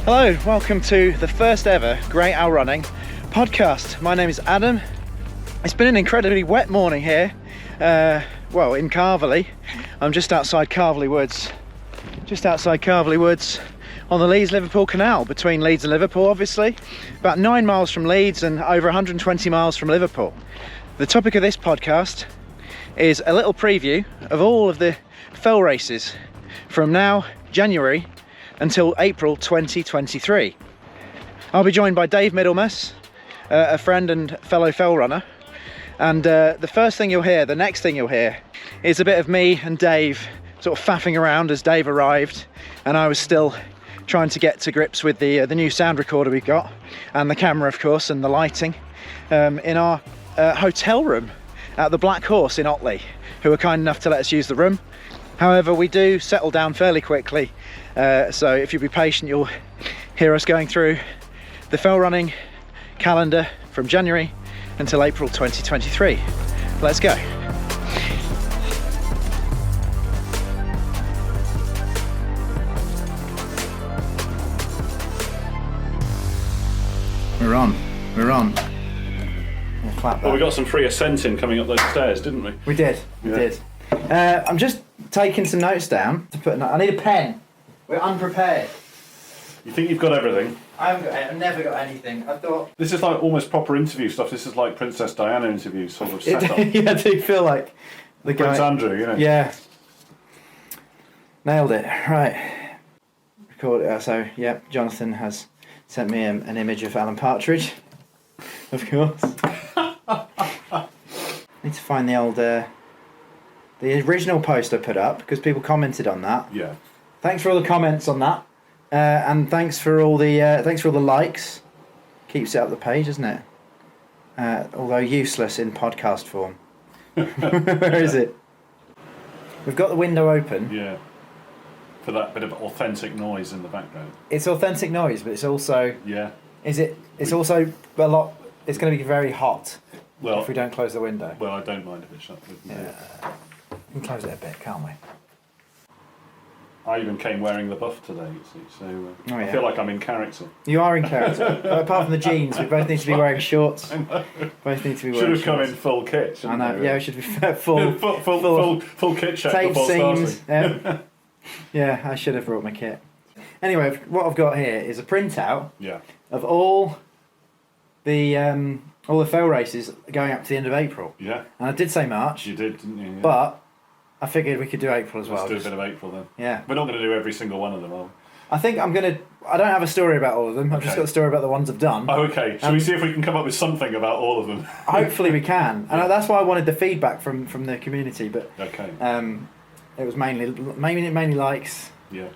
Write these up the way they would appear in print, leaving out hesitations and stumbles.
Hello, welcome to the first ever Great Owl Running podcast. My name is Adam. It's been an incredibly wet morning here, in Carverley. I'm just outside Carverley Woods. On the Leeds-Liverpool Canal, between Leeds and Liverpool, obviously. About 9 miles from Leeds and over 120 miles from Liverpool. The topic of this podcast is a little preview of all of the fell races from now, January, until April 2023. I'll be joined by Dave Middlemas, a friend and fellow fell runner. And the next thing you'll hear is a bit of me and Dave sort of faffing around as Dave arrived and I was still trying to get to grips with the new sound recorder we've got, and the camera of course, and the lighting, in our hotel room at the Black Horse in Otley, who were kind enough to let us use the room. However, we do settle down fairly quickly, so if you'll be patient, you'll hear us going through the fell running calendar from January until April 2023. Let's go. We're on. Well, we got some free ascenting coming up those stairs, didn't we? We did. I'm just taking some notes down to put. I need a pen. We're unprepared. You think you've got everything? I've never got anything. I thought this is like almost proper interview stuff. This is like Princess Diana interview sort of setup. Yeah, I do feel like the guy. Prince Andrew, you know. Yeah. Nailed it. Right. Record it. So, yeah, Jonathan has sent me an image of Alan Partridge. Of course. Need to find the old, the original post I put up because people commented on that. Yeah. Thanks for all the comments on that, and thanks for all the likes. Keeps it up the page, doesn't it? Although useless in podcast form. Where is it? We've got the window open. Yeah. For that bit of authentic noise in the background. It's authentic noise, but it's also. Yeah. It's also a lot. It's going to be very hot. Well, if we don't close the window. Well, I don't mind if it's shut. Yeah. We can close it a bit, can't we? I even came wearing the buff today, you see, so yeah. I feel like I'm in character. You are in character. But apart from the jeans, we both need to be wearing shorts. Both need to be wearing. Should have come in full kit. I know. We? Yeah, we should be full kit check tape before seams. starting. Yeah, I should have brought my kit. Anyway, what I've got here is a printout. Yeah. Of all the fell races going up to the end of April. Yeah. And I did say March. You did, didn't you? Yeah. But I figured we could do April as well. Let's do a bit of April then. Yeah. We're not going to do every single one of them, are we? I think I don't have a story about all of them. I've just got a story about the ones I've done. Oh, okay. Shall we see if we can come up with something about all of them? Hopefully we can. And that's why I wanted the feedback from the community. But okay. It was mainly likes. Yeah.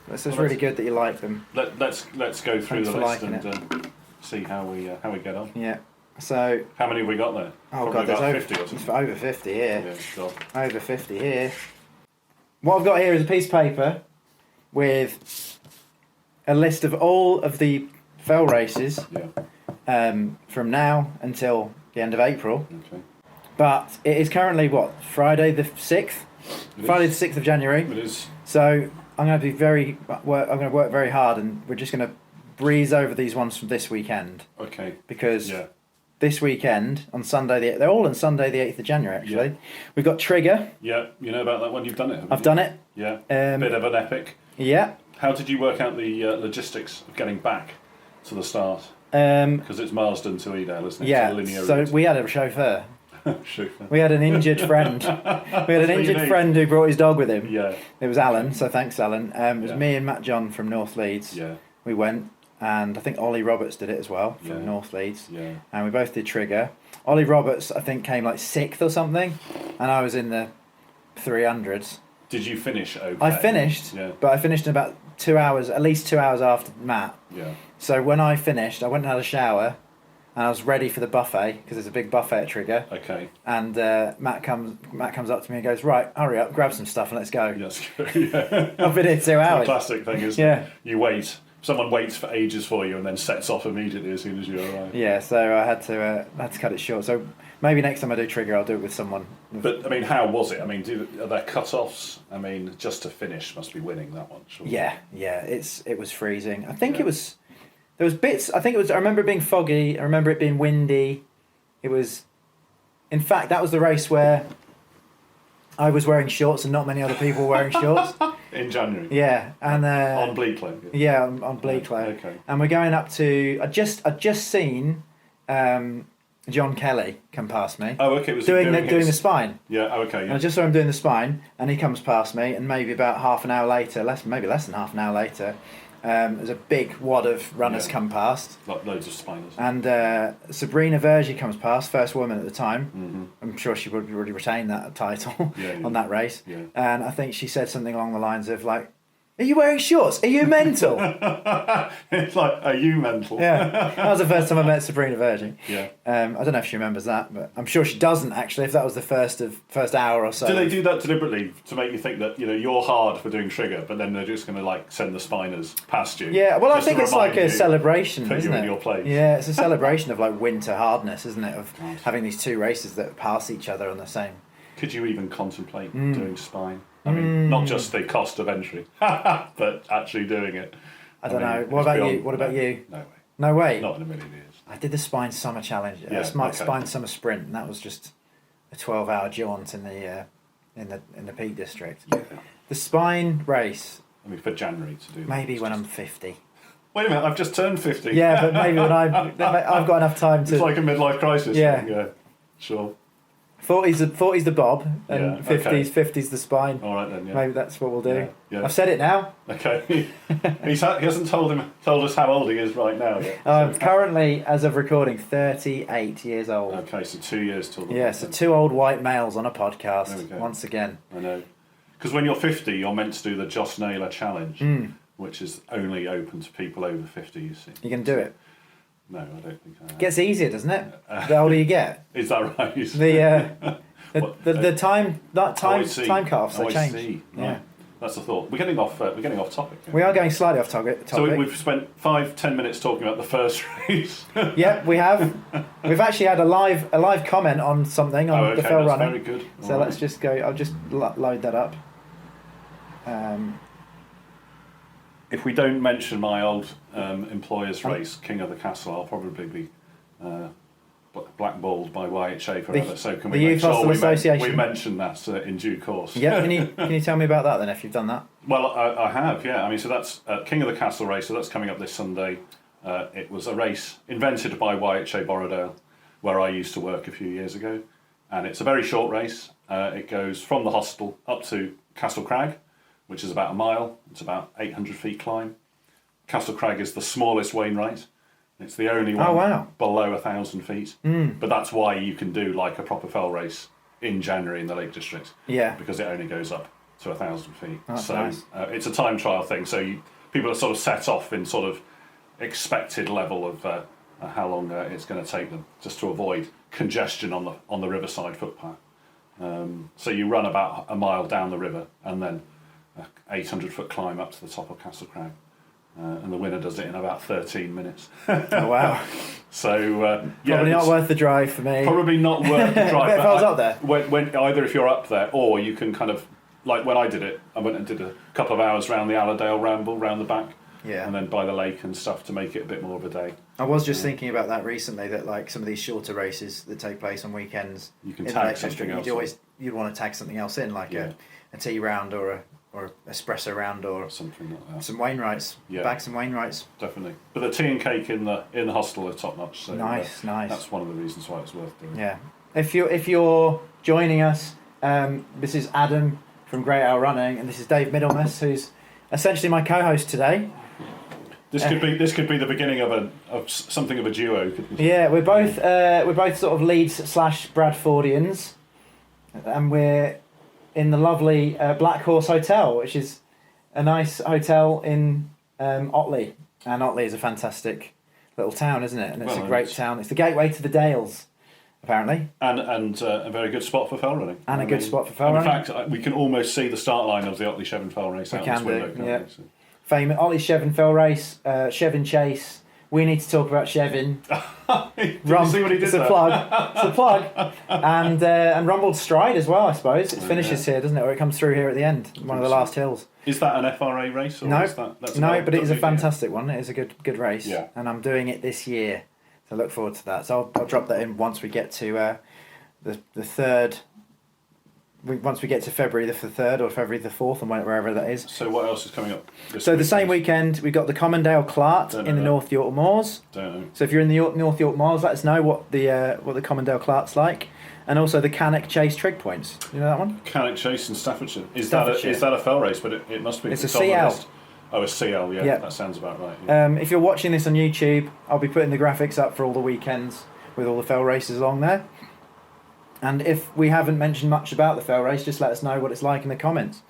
It's really good that you like them. Let's go through the list and see how we get on. Yeah. So. How many have we got there? Oh Probably God, there's 50 or something. over 50 here. Yeah, God. Over 50 here. What I've got here is a piece of paper with a list of all of the fell races. Yeah. From now until the end of April. Okay. But it is currently Friday the 6th. Friday the 6th of January. It is. So I'm going to work very hard, and we're just going to breeze over these ones from this weekend. Okay. Because this weekend on Sunday, they're all on Sunday the 8th of January. Actually, we've got Trigger. Yeah, you know about that one. You've done it. I've done it. Yeah. Bit of an epic. Yeah. How did you work out the logistics of getting back to the start? Because it's Marsden to Edale, isn't it? Yeah. So we had a chauffeur. Chauffeur. We had an injured friend. Who brought his dog with him. Yeah. It was Alan, so thanks Alan. It was me and Matt John from North Leeds. Yeah. We went, and I think Ollie Roberts did it as well from North Leeds. Yeah. And we both did Trigger. Ollie Roberts, I think, came like 6th or something, and I was in the 300s. Did you finish okay? I finished, but I finished in about 2 hours, at least 2 hours after Matt. Yeah. So when I finished, I went and had a shower, and I was ready for the buffet because there's a big buffet at Trigger. Okay. And Matt comes up to me and goes, "Right, hurry up, grab some stuff and let's go." Yes. Yeah. I've been here 2 hours. The classic thing is, you wait. Someone waits for ages for you and then sets off immediately as soon as you arrive. Yeah. So I had to cut it short. So Maybe next time I do trigger, I'll do it with someone. But I mean, how was it? I mean, are there cut-offs? I mean, just to finish must be winning that one. Surely. Yeah. It was freezing. I think it was. There was bits. I think it was. I remember it being foggy. I remember it being windy. It was. In fact, that was the race where I was wearing shorts and not many other people were wearing shorts. In January. Yeah, and on Bleaklow. Yeah, on Bleaklow. Okay. And we're going up to. I'd just seen John Kelly come past me. Oh, okay. Was doing the spine. Yeah. Oh, okay. Yeah. And I just saw him doing the spine, and he comes past me, and maybe about half an hour later, maybe less than half an hour later, there's a big wad of runners come past. Like loads of spiners. And Sabrina Vergy comes past, first woman at the time. Mm-hmm. I'm sure she would already retain that title on that race. Yeah. And I think she said something along the lines of like, "Are you wearing shorts? Are you mental?" It's like, are you mental? Yeah, that was the first time I met Sabrina Vergy. Yeah. I don't know if she remembers that, but I'm sure she doesn't actually. If that was the first hour or so. Do they do that deliberately to make you think that you're hard for doing trigger, but then they're just going to like send the spiners past you? Yeah, well, I think it's like a celebration, isn't it? In your place. Yeah, it's a celebration of like winter hardness, isn't it? Of having these two races that pass each other on the same. Could you even contemplate doing spine? I mean, not just the cost of entry, but actually doing it. I don't know. What about you? What about you? No way. No way. Not in a million years. I did the Spine Summer Challenge. Spine Summer Sprint, and that was just a 12-hour jaunt in the Peak District. Yeah. The Spine race. I mean, for January to do. Maybe when I'm 50. Wait a minute, I've just turned 50. Yeah, but maybe when I've got enough time to. It's like a midlife crisis. Yeah. Yeah. Sure. 40's the bob, and Yeah, okay. 50's the spine. All right then. Yeah. Maybe that's what we'll do. Yeah. I've said it now. Okay. he hasn't told us how old he is right now yet. I'm currently, as of recording, 38 years old. Okay, so 2 years till. Yeah, so two old white males on a podcast once again. I know. Because when you're 50, you're meant to do the Joss Naylor challenge, which is only open to people over 50. You see. You can do it. No, I don't think I am. Gets easier, doesn't it? The older you get. Is that right? The time cut-offs they change. See. Yeah. Right. That's the thought. We're getting off topic. We are going slightly off topic. So we've spent 5-10 minutes talking about the first race. Yeah, we have. We've actually had a live comment on something on the fell running. Very good. So let's just go. I'll just load that up. If we don't mention my old employer's race, King of the Castle, I'll probably be blackballed by YHA forever. So can we make sure we mention that in due course? Yeah, can you tell me about that then, if you've done that? Well, I have, yeah. I mean, so that's King of the Castle race, so that's coming up this Sunday. It was a race invented by YHA Borrowdale, where I used to work a few years ago. And it's a very short race. It goes from the hostel up to Castle Crag, which is about a mile. It's about 800 feet climb. Castle Crag is the smallest Wainwright. It's the only one below 1,000 feet. But that's why you can do like a proper fell race in January in the Lake District. Yeah. Because it only goes up to 1,000 feet. That's nice. It's a time trial thing. So people are sort of set off in sort of expected level of how long it's going to take them, just to avoid congestion on the riverside footpath. So you run about a mile down the river and then 800-foot climb up to the top of Castle Crag. And the winner does it in about 13 minutes. Oh, wow. So, probably not worth the drive for me. Probably not worth the drive. If I was up there. When either if you're up there, or you can kind of, like when I did it, I went and did a couple of hours round the Allerdale Ramble, round the back, and then by the lake and stuff to make it a bit more of a day. I was just thinking about that recently, that like some of these shorter races that take place on weekends, you can tag something else. You'd want to tag something else in, like a tea round or a espresso round or something like that. Some Wainwrights, bag some Wainwrights. Definitely, but the tea and cake in the hostel are top notch. So nice. That's one of the reasons why it's worth doing. Yeah, if you're joining us, this is Adam from Great Owl Running, and this is Dave Middlemas, who's essentially my co-host today. This could be the beginning of something of a duo. Yeah, we're both sort of Leeds / Bradfordians, and we're in the lovely Black Horse Hotel, which is a nice hotel in Otley. And Otley is a fantastic little town, isn't it? And it's a great town. It's the gateway to the Dales, apparently. And a very good spot for fell running. And a good spot for fell running. In fact, we can almost see the start line of the Otley Shevin fell race out this window. Famous Otley Shevin fell race, Shevin Chase, we need to talk about Chevin. Did you see what he did It's a there? plug. It's a plug. And Rumbled Stride as well, I suppose. It finishes here, doesn't it? Or it comes through here at the end, one of the last hills. Is that an FRA race? Or No, is that's no, but it is a WTA? fantastic one. It is a good race. Yeah. And I'm doing it this year. So I look forward to that. So I'll drop that in once we get to the third. Once we get to February the 3rd or February the 4th, and wherever that is. So what else is coming up? So the same weekend, we've got the Commondale Clart in the North York Moors. Don't know. So if you're in the North York Moors, let us know what the Commondale Clart's like, and also the Cannock Chase Trig Points. You know that one? Cannock Chase in Staffordshire. Is Staffordshire. that a fell race? But it must be. It's it's a on the CL. list. Oh, a CL. Yeah, Yep. that sounds about right. Yeah. If you're watching this on YouTube, I'll be putting the graphics up for all the weekends with all the fell races along there. And if we haven't mentioned much about the fell race, just let us know what it's like in the comments.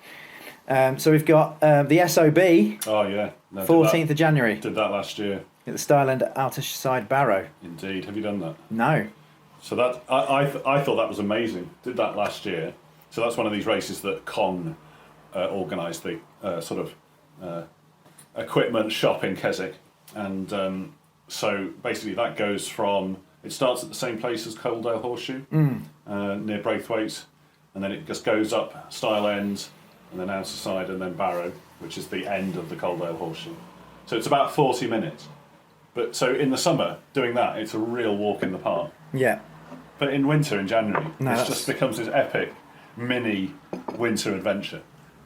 So we've got the SOB, Oh yeah. No, 14th of January, Did that last year. at the Style End Outer Side Barrow. Indeed. Have you done that? No. So that I thought that was amazing. Did that last year. So that's one of these races that Con organised, the sort of equipment shop in Keswick, and so basically that goes from. It starts at the same place as Coaldale Horseshoe, near Braithwaite, and then it just goes up Style End, and then Outer Side, and then Barrow, which is the end of the Coaldale Horseshoe. So it's about 40 minutes. But so in the summer, doing that, it's a real walk in the park. Yeah. But in winter, in January, No, it that's- just becomes this epic mini winter adventure.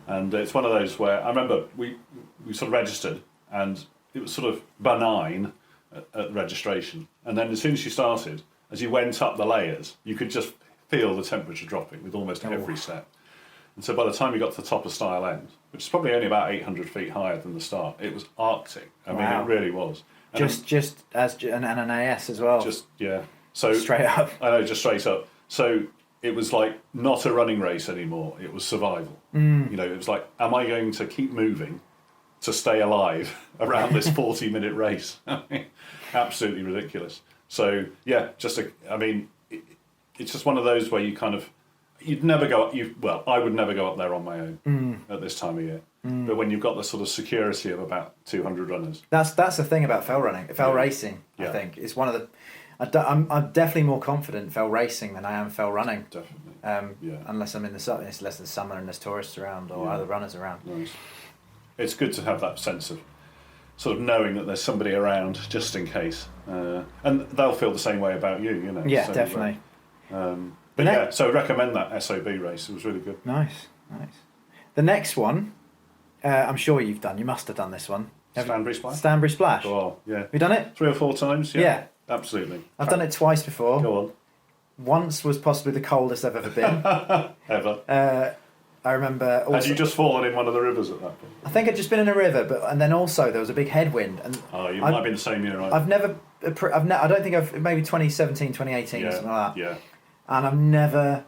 And it's one of those where I remember we sort of registered, and it was sort of benign at registration. And then as soon as you started, as you went up the layers, you could just feel the temperature dropping with almost every step. And so by the time you got to the top of Style End, which is probably only about 800 feet higher than the start, it was Arctic. I mean, Wow. it really was. And Just as an AS as well. just yeah. So straight up. I know, just straight up. So it was like not a running race anymore. It was survival. You know, it was like, am I going to keep moving to stay alive around this 40-minute race? Absolutely ridiculous. So yeah, it's just one of those where you kind of, you'd never go up. Well, I would never go up there on my own at this time of year. But when you've got the sort of security of about 200 runners, That's the thing about fell racing. I Yeah. think it's one of the. I'm definitely more confident fell racing than I am fell running. definitely. Yeah. Unless I'm in the unless there's summer and there's tourists around or Yeah. other runners around. Nice. It's good to have that sense of sort of knowing that there's somebody around just in case, and they'll feel the same way about you. You know. Yeah, So, definitely. But The yeah, so recommend that SOB race. It was really good. Nice. The next one, I'm sure you've done. You must have done this one. Stanbury Splash. Stanbury Splash. Oh yeah, Have you done it? 3 or 4 times. Yeah, Yeah. absolutely. I've done it twice before. Go on. Once was possibly the coldest I've ever been. Ever. I remember. Also, Had you just fallen in one of the rivers at that point? I think I'd just been in a river, and then also there was a big headwind, and Oh, you might have been the same year, right? I don't think I've maybe 2017, 2018, yeah, something like that. yeah. And I've never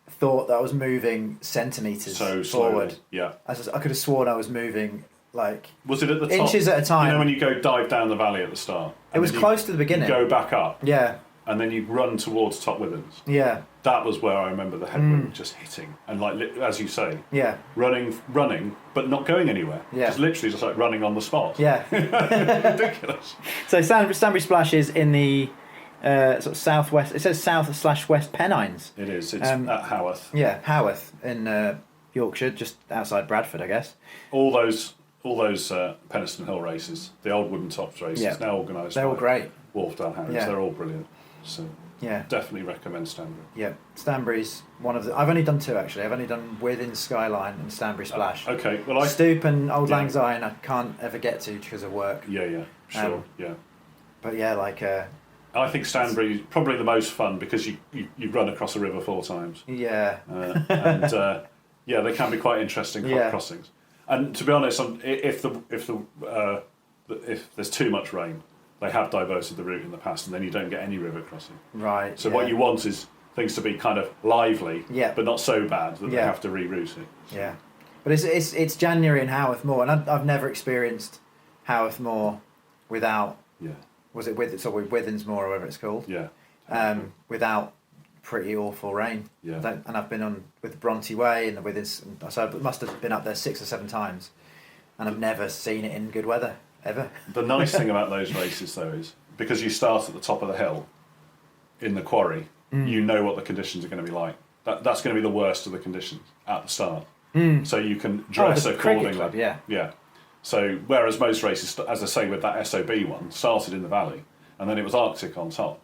thought that I was moving centimetres So forward. slowly. Yeah. I could have sworn I was moving like Was it at the top? inches at a time. You know when you go dive down the valley at the start? It and was then close to the beginning. You go back up, Yeah, and then you run towards Top Withens. yeah, That was where I remember the headwind just hitting, and like as you say, yeah, running, but not going anywhere. Yeah. Just literally just like running on the spot. yeah. Ridiculous. So Stanbury Splash is in the sort of southwest. It says south/west Pennines. It is. It's Um, at Haworth. Yeah, Haworth in Yorkshire, just outside Bradford, I guess. All those Penistone Hill races, the old wooden tops races, Yeah. now organised. They're all by great. Wharfdale Harris. Yeah. They're all brilliant. So Yeah, definitely recommend Stanbury. yeah. Stanbury's one of the. I've only done two actually. I've only done Within Skyline and Stanbury Splash. Okay. Well, Stoop and Old Yeah. Lang Syne I can't ever get to because of work. Yeah. Sure. Yeah. But yeah, like I think Stanbury is probably the most fun because you run across a river 4 times. yeah, And yeah, they can be quite interesting Yeah. crossings. And to be honest, if there's too much rain, they have diverted the route in the past, and then you don't get any river crossing. right. So yeah. what you want is things to be kind of lively, Yeah. but not so bad that they Yeah. have to reroute it. Yeah, but it's January in Haworth Moor, and I've never experienced Haworth Moor without. Yeah, Was it with Withens Moor or whatever it's called? yeah, Without pretty awful rain. yeah. And I've been on with the Bronte Way and the Withens, so I must have been up there 6 or 7 times, and I've never seen it in good weather. Ever. The nice thing about those races, though, is because you start at the top of the hill in the quarry, you know what the conditions are going to be like. That's going to be the worst of the conditions at the start. So you can dress the accordingly. cricket club, yeah. Yeah. So whereas most races, as I say with that SOB one, started in the valley and then it was Arctic on top.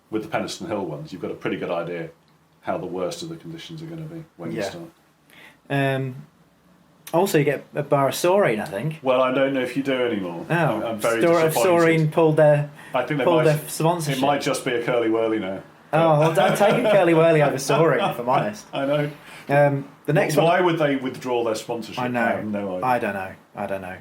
With the Penistone Hill ones, you've got a pretty good idea how the worst of the conditions are going to be when you start. Also, you get a bar of Saurine, I think. Well, I don't know if you do anymore. Oh, I'm very Saurine disappointed. pulled their I think their sponsorship. It might just be a curly whirly now. Oh, well, don't take a curly whirly over Saurine, if I'm honest. I know. The next Why one. would they withdraw their sponsorship? I know. I have no idea. I don't know.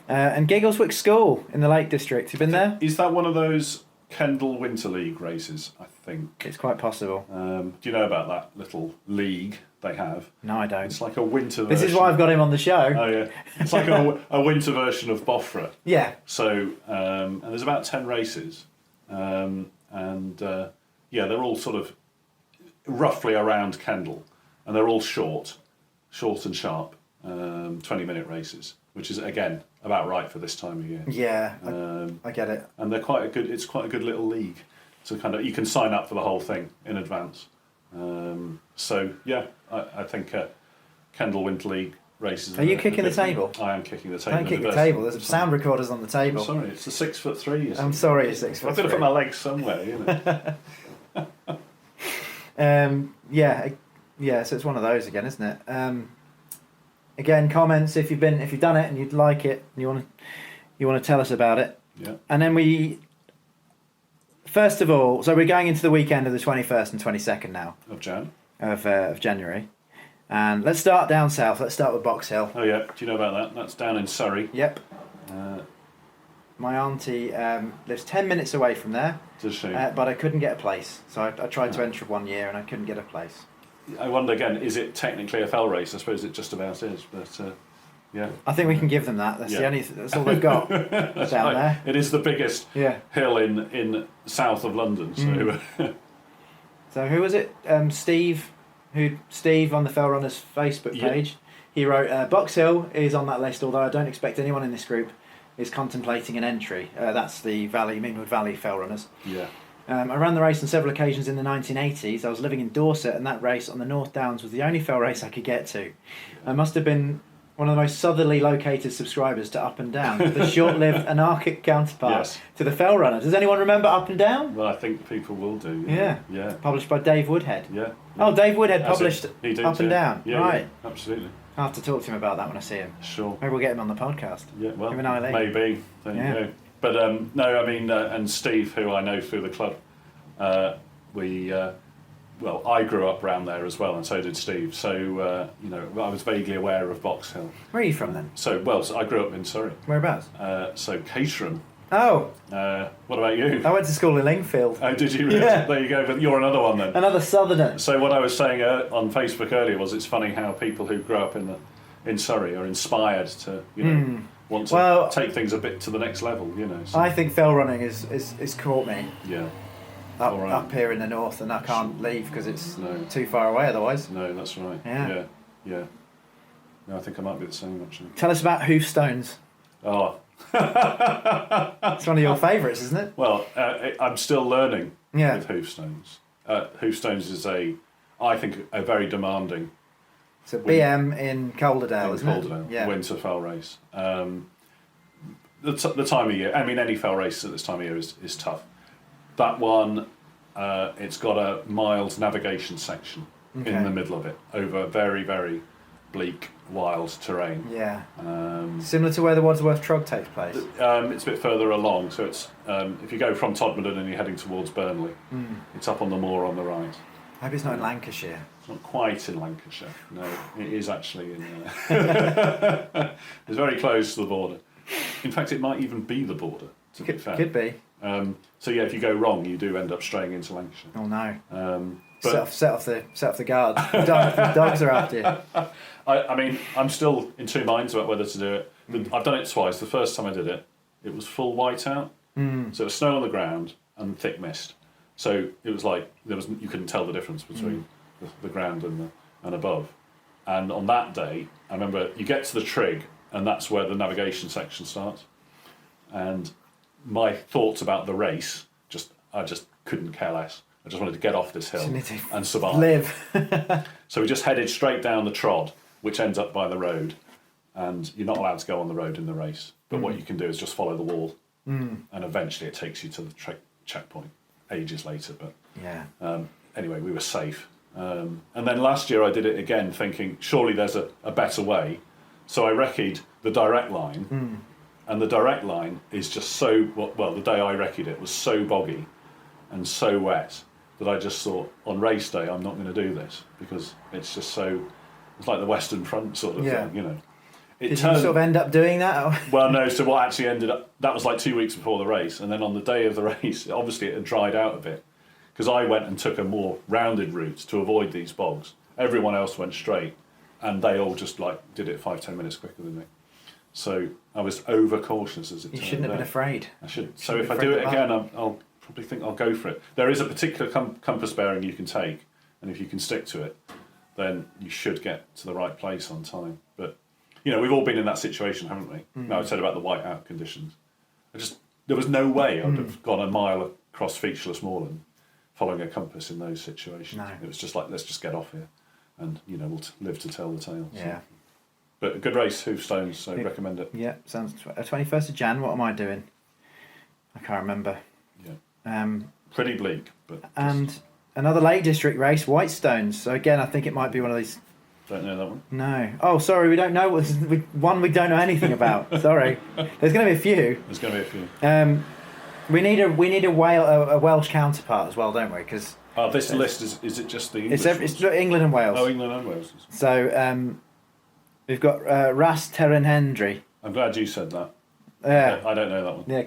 And Giggleswick School in the Lake District. You been there? Is that one of those Kendall Winter League races? I think. It's quite possible. Do you know about that little league they have? No, I don't. It's like a winter version. This is why I've got him on the show. Oh yeah, it's like a winter version of Bofra. Yeah. So and there's about 10 races, they're all sort of roughly around Kendal, and they're all short and sharp, 20-minute races, which is again about right for this time of year. Yeah, I get it. And they're it's quite a good little league. So kind of you can sign up for the whole thing in advance. I think Kendal Winter League races. Are you kicking the table? I am kicking the table. Don't kick the table. There's sound recorders on the table. I'm sorry, it's the 6'3". I'm sorry, it's 6'3". I've got to put my legs somewhere, you know. So it's one of those again, isn't it? Again, comments if you've done it and you'd like it and you want to tell us about it. Yeah. And then first of all, so we're going into the weekend of the 21st and 22nd now of January, and let's start down south. Let's start with Box Hill. Oh yeah, do you know about that? That's down in Surrey. Yep. My auntie lives 10 minutes away from there. Does she? But I couldn't get a place, so I tried to enter one year and I couldn't get a place. I wonder again, is it technically a fell race? I suppose it just about is, but yeah. I think we can give them that. That's all they've got down there. It is the biggest hill in south of London. So, so who was it? Steve on the Fell Runners Facebook page. He wrote, Box Hill is on that list, although I don't expect anyone in this group is contemplating an entry. That's the Meanwood Valley Fell Runners. Yeah. I ran the race on several occasions in the 1980s. I was living in Dorset, and that race on the North Downs was the only fell race I could get to. I must have been one of the most southerly located subscribers to Up and Down, the short-lived anarchic counterpart to the Fell Runner. Does anyone remember Up and Down? Well, I think people will do. Yeah. Published by Dave Woodhead. Yeah. Oh, Dave Woodhead published Up and Down. Yeah, right. Yeah, absolutely. I'll have to talk to him about that when I see him. Sure. Maybe we'll get him on the podcast. Yeah, well, maybe. There you go. But no, I mean, and Steve, who I know through the club, I grew up around there as well, and so did Steve. So, I was vaguely aware of Box Hill. Where are you from then? So I grew up in Surrey. Whereabouts? So Caterham. Oh. What about you? I went to school in Lingfield. Oh, did you really? Yeah. There you go, but you're another one then. Another southerner. So what I was saying on Facebook earlier was it's funny how people who grew up in Surrey are inspired to, want to take things a bit to the next level, So. I think fell running is caught me. Yeah. Up here in the north, and I can't leave because it's too far away otherwise. No, that's right. Yeah. No, I think I might be the same actually. Tell us about Hoofstones. Oh. It's one of your favourites, isn't it? Well, I'm still learning with Hoofstones. Hoofstones is I think a very demanding. It's a BM in Calderdale, isn't it? Yeah. Winter fell race. The time of year, I mean, any fell race at this time of year is tough. That one, it's got a mild navigation section in the middle of it over very, very bleak, wild terrain. Yeah. Similar to where the Wadsworth Trog takes place. It's a bit further along, so it's if you go from Todmorden and you're heading towards Burnley, it's up on the moor on the right. I hope it's not in Lancashire. It's not quite in Lancashire. No, it is actually in. It's very close to the border. In fact, it might even be the border. To be fair, could be. So if you go wrong, you do end up straying into Lancashire. Oh no! But set off the guards. The dogs are after you. I mean, I'm still in two minds about whether to do it. I've done it twice. The first time I did it, it was full whiteout, so it was snow on the ground and thick mist. So it was like you couldn't tell the difference between the ground and above. And on that day, I remember you get to the trig, and that's where the navigation section starts. And my thoughts about the race, I just couldn't care less. I just wanted to get off this hill and survive. Live. So we just headed straight down the trod, which ends up by the road. And you're not allowed to go on the road in the race. But what you can do is just follow the wall. And eventually it takes you to the checkpoint ages later. But Yeah. Anyway, we were safe. And then last year I did it again thinking, surely there's a better way. So I recce'd the direct line. And the direct line is just so, well, the day I recce'd it was so boggy and so wet that I just thought, on race day, I'm not going to do this because it's just so, it's like the Western Front sort of thing, you know. Did you sort of end up doing that? Well, no, so what actually ended up, that was like 2 weeks before the race. And then on the day of the race, obviously it had dried out a bit because I went and took a more rounded route to avoid these bogs. Everyone else went straight and they all just like did it 5-10 minutes quicker than me. So I was over cautious as it turned out. You shouldn't have been afraid. I should. So if I do it again, I'll probably think I'll go for it. There is a particular compass bearing you can take, and if you can stick to it, then you should get to the right place on time. But you know, we've all been in that situation, haven't we? Now I said about the whiteout conditions. There was no way I would have gone a mile across featureless moorland following a compass in those situations. No. It was just like, let's just get off here, and you know, we'll live to tell the tale. Yeah. So. But a good race, Hoofstones, so recommend it. Yeah, sounds 21st of Jan. What am I doing? I can't remember. Yeah. Pretty bleak, but. And another Lake District race, Whitestones. So again, I think it might be one of these. Don't know that one. No. Oh, sorry, we don't know one we don't know anything about. Sorry. There's going to be a few. There's going to be a few. We need a Welsh counterpart as well, don't we? Because this list is it just the English? It's England and Wales. Oh, England and Wales. So we've got Ras Terren Hendry. I'm glad you said that. Yeah. I don't know that one. Yeah,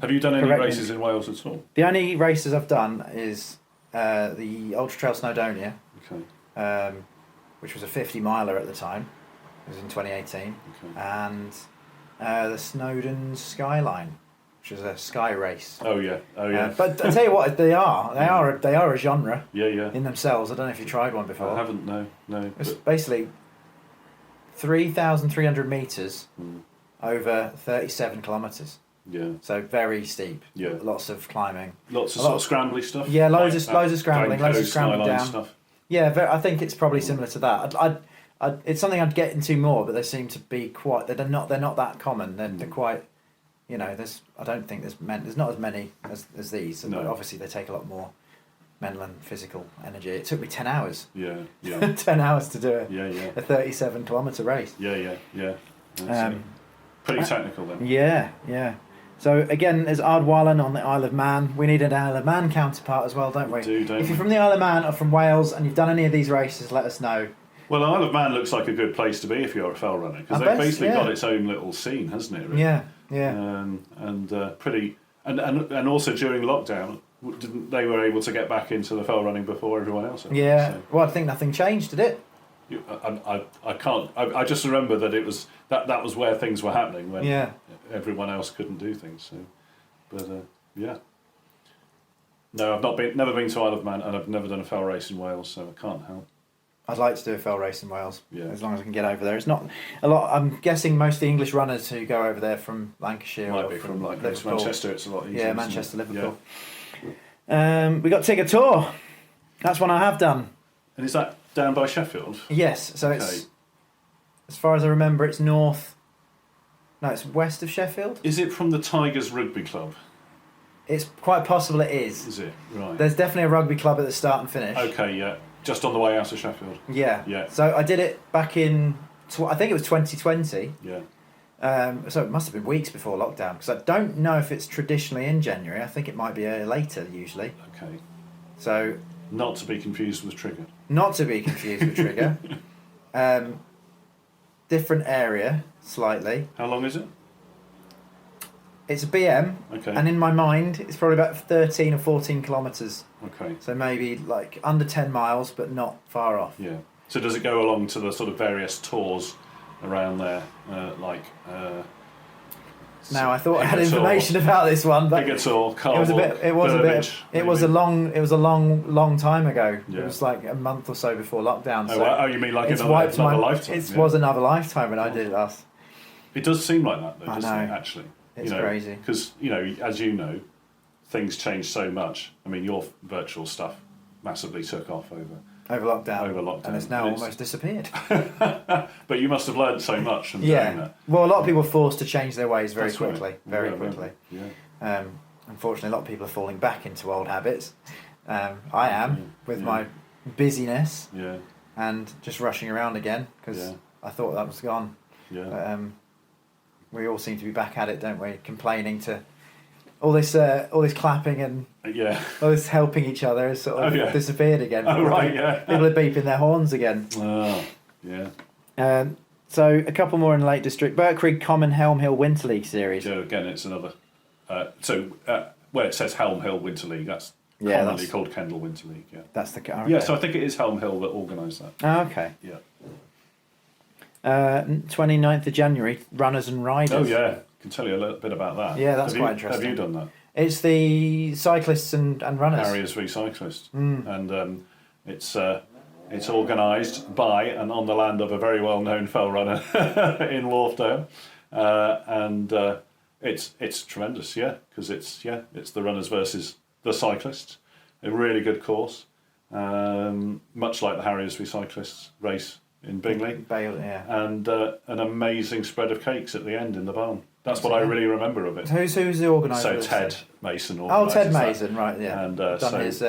Have you done any races in Wales at all? The only races I've done is the Ultra Trail Snowdonia. Okay. Which was a 50 miler at the time. It was in 2018. Okay. And the Snowdon Skyline, which is a sky race. Oh yeah. But I tell you what, they are a genre. Yeah. In themselves. I don't know if you tried one before. I haven't. No. It's basically 3,300 meters over 37 kilometers. Yeah. So very steep. Yeah. Lots of climbing. Lots of sort of scrambly stuff. Yeah, loads of scrambling, loads of scrambling down. Stuff. Yeah, I think it's probably similar to that. It's something I'd get into more, but they seem to be quite. They're not that common. They're quite. You know, I don't think there's not as many as these. No. But obviously, they take a lot more mental and physical energy. It took me 10 hours. Yeah. 10 hours to do a 37-kilometer race. Yeah. Pretty technical then. Yeah. So again, there's Ardwallen on the Isle of Man. We need an Isle of Man counterpart as well, don't we? If you're from the Isle of Man or from Wales and you've done any of these races, let us know. Well, Isle of Man looks like a good place to be if you're a fell runner because they've basically got its own little scene, hasn't it? Really? Yeah. Pretty, and also during lockdown, they were able to get back into the fell running before everyone else. Yeah. So. Well, I think nothing changed, did it? I can't. I just remember that it was that was where things were happening when everyone else couldn't do things. So, but yeah. No, I've never been to Isle of Man, and I've never done a fell race in Wales, so I can't help. I'd like to do a fell race in Wales, as long as I can get over there. It's not a lot. I'm guessing most of the English runners who go over there from Lancashire might or be from like Liverpool. Manchester. It's a lot easier. Yeah, Manchester, Liverpool. Yeah. We got Tigger Tour. That's one I have done. And is that down by Sheffield? Yes. So it's, as far as I remember, it's north. No, it's west of Sheffield. Is it from the Tigers Rugby Club? It's quite possible it is. Is it? Right. There's definitely a rugby club at the start and finish. Okay, yeah. Just on the way out of Sheffield. Yeah. So I did it back in, I think it was 2020. Yeah. So it must have been weeks before lockdown because I don't know if it's traditionally in January. I think it might be later usually. Okay. So. Not to be confused with Trigger. Not to be confused with Trigger. Different area slightly. How long is it? It's a BM, and in my mind, it's probably about 13 or 14 kilometres. Okay. So maybe like under 10 miles, but not far off. Yeah. So does it go along to the sort of various tours around there, Now I thought I had information about this one, but it was a long time ago. Yeah. It was like a month or so before lockdown. So you mean like another lifetime? It was another lifetime when I did it last. It does seem like that, though, doesn't it? Actually. It's crazy. Because, as you know, things change so much. I mean, your virtual stuff massively took off over lockdown. And it's now almost disappeared. But you must have learned so much from doing that. Well, a lot of people are forced to change their ways very That's quickly. right. Very quickly. Yeah. Unfortunately, a lot of people are falling back into old habits. I am, with my busyness and just rushing around again, because I thought that was gone. Yeah. But, we all seem to be back at it, don't we? Complaining to all this clapping and all this helping each other has sort of disappeared again. Oh, right, yeah. People are beeping their horns again. Oh, yeah. So a couple more in the Lake District. Birkrigg Common Helm Hill Winter League Series. So again, it's another. Where it says Helm Hill Winter League, that's commonly called Kendal Winter League. Yeah. That's the okay. Yeah. So I think it is Helm Hill that organised that. Oh, okay. Yeah. 29th of January, runners and riders. Oh yeah, I can tell you a little bit about that. Yeah, that's quite interesting. Have you done that? It's the cyclists and runners. Harriers v Cyclists, and it's organised by and on the land of a very well known fell runner in Wharfdale, and it's tremendous, because it's the runners versus the cyclists, a really good course, much like the Harriers v Cyclists race in Bingley, and an amazing spread of cakes at the end in the barn. That's what I really remember of it. Who's the organiser? So Ted Mason Oh, organises Ted Mason, right? Yeah, and done his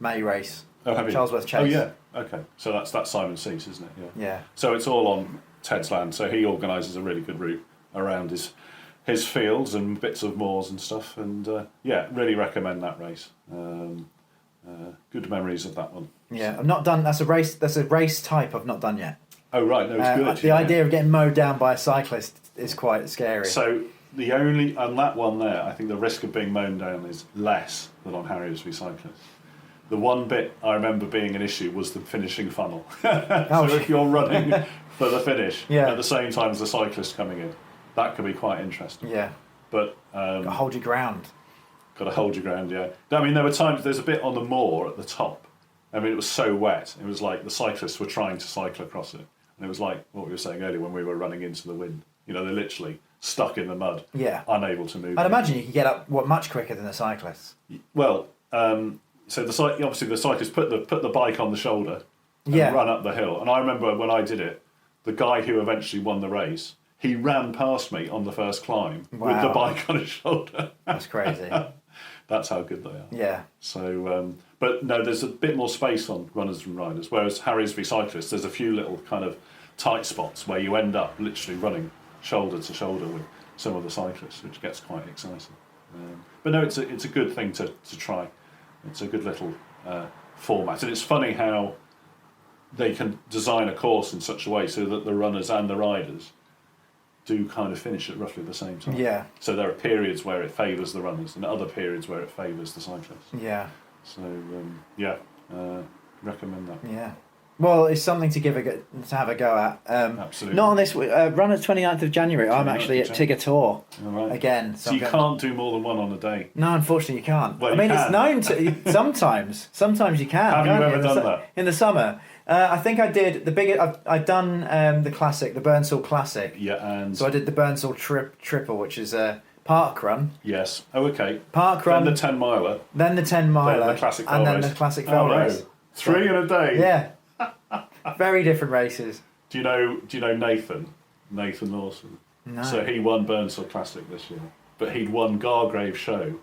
May race. Oh, have you? Charlesworth Chase. Oh yeah, okay. So that's Simon Cease, isn't it? Yeah. So it's all on Ted's land. So he organises a really good route around his fields and bits of moors and stuff. And really recommend that race. Good memories of that one. Yeah, I've not done. That's a race type I've not done yet. Oh right, no, it's good. The idea of getting mowed down by a cyclist is quite scary. So on that one there, I think the risk of being mown down is less than on Harriers v Cyclists. The one bit I remember being an issue was the finishing funnel. If you're running for the finish at the same time as the cyclist coming in, that could be quite interesting. Yeah. But gotta hold your ground. Got to hold your ground, yeah. I mean, there were times, there's a bit on the moor at the top. I mean, it was so wet. It was like the cyclists were trying to cycle across it. And it was like what we were saying earlier when we were running into the wind. They're literally stuck in the mud, unable to move. I'd imagine you could get up much quicker than the cyclists. Well, so obviously the cyclists put the bike on the shoulder and run up the hill. And I remember when I did it, the guy who eventually won the race, he ran past me on the first climb with the bike on his shoulder. That's crazy. That's how good they are. Yeah. So, but no, there's a bit more space on runners and riders, whereas Harriers v Cyclists, there's a few little kind of tight spots where you end up literally running shoulder to shoulder with some of the cyclists, which gets quite exciting. But no, it's a good thing to try. It's a good little format, and it's funny how they can design a course in such a way so that the runners and the riders do kind of finish at roughly the same time. Yeah. So there are periods where it favours the runners and other periods where it favours the cyclists. Yeah. So recommend that. Yeah. Well, it's something to have a go at. Absolutely. Not on this run at 29th of January. I'm actually at Tigger again. So you can't do more than one on a day. No, unfortunately you can't. Well, it's known to sometimes. Sometimes you can. Have you ever done that in the summer? I think I did the biggest. I've done the classic, the Burnsall Classic. Yeah, and so I did the Burnsall Triple, which is a park run. Yes. Oh, okay. Park run. Then the 10 miler. Then the 10 miler. Then the classic fell and then race. the classic fell race. 3 in a day. Yeah. Very different races. Do you know Nathan Lawson? No. So he won Burnsall Classic this year, but he'd won Gargrave Show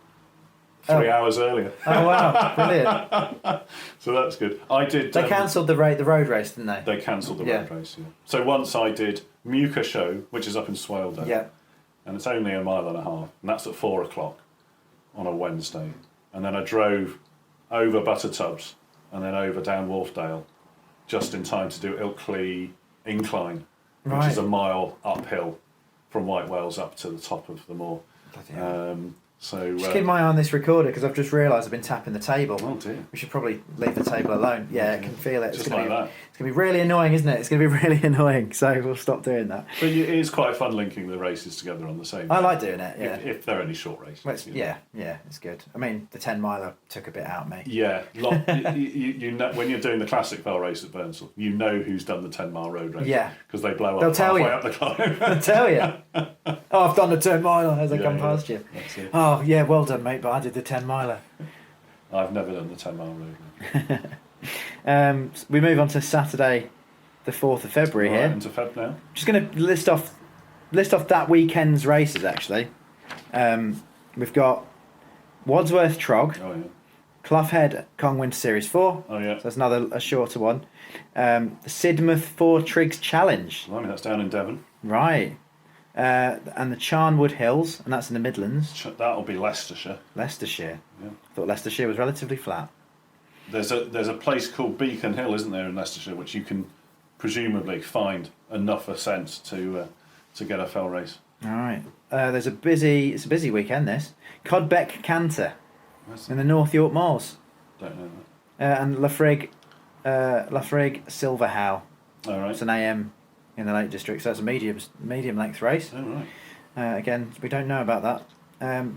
3 hours earlier. Oh wow, brilliant! So that's good. I did. They cancelled the road race, didn't they? They cancelled the road race. Yeah. So once I did Muka Show, which is up in Swaledale. Yeah. And it's only 1.5 miles, and that's at 4 o'clock on a Wednesday. And then I drove over Buttertubs and then over down Wharfdale, just in time to do Ilkley Incline, which is 1 mile uphill from White Whales up to the top of the moor. Just keep my eye on this recorder because I've just realised I've been tapping the table. Oh dear. We should probably leave the table alone. Yeah, I can feel it. Just like that. It's going to be really annoying, isn't it? It's going to be really annoying, so we'll stop doing that. But it is quite fun linking the races together on the same day. I like doing it, yeah. If they're only short races. Well, yeah, it's good. I mean, the 10 miler took a bit out of me. Yeah, you know, when you're doing the classic fell race at Burnsall, you know who's done the 10 mile road race. Yeah. Because they blow They'll up tell halfway you. up the climb. They'll tell you. Oh, I've done the 10 miler as I come past you. That's it. Oh, yeah, well done, mate, but I did the 10 miler. I've never done the 10-mile route. We move on to Saturday, the 4th of February Right, here. into Feb now. Just going to list off that weekend's races, actually. We've got Wadsworth Trog, Oh, yeah. Clough Head Kong Winter Series 4. Oh, yeah. So that's a shorter one. The Sidmouth 4 Triggs Challenge. Blimey, that's down in Devon. Right. And the Charnwood Hills, and that's in the Midlands. That'll be Leicestershire. Leicestershire. Yeah. I thought Leicestershire was relatively flat. There's a place called Beacon Hill, isn't there, in Leicestershire, which you can presumably find enough ascent to get a fell race. All right. It's a busy weekend, this. Codbeck Canter in the North York Moors. Don't know that. And Lafrig Silverhow. All right. It's an AM in the Lake District, so it's a medium length race. Oh, right. Again, we don't know about that.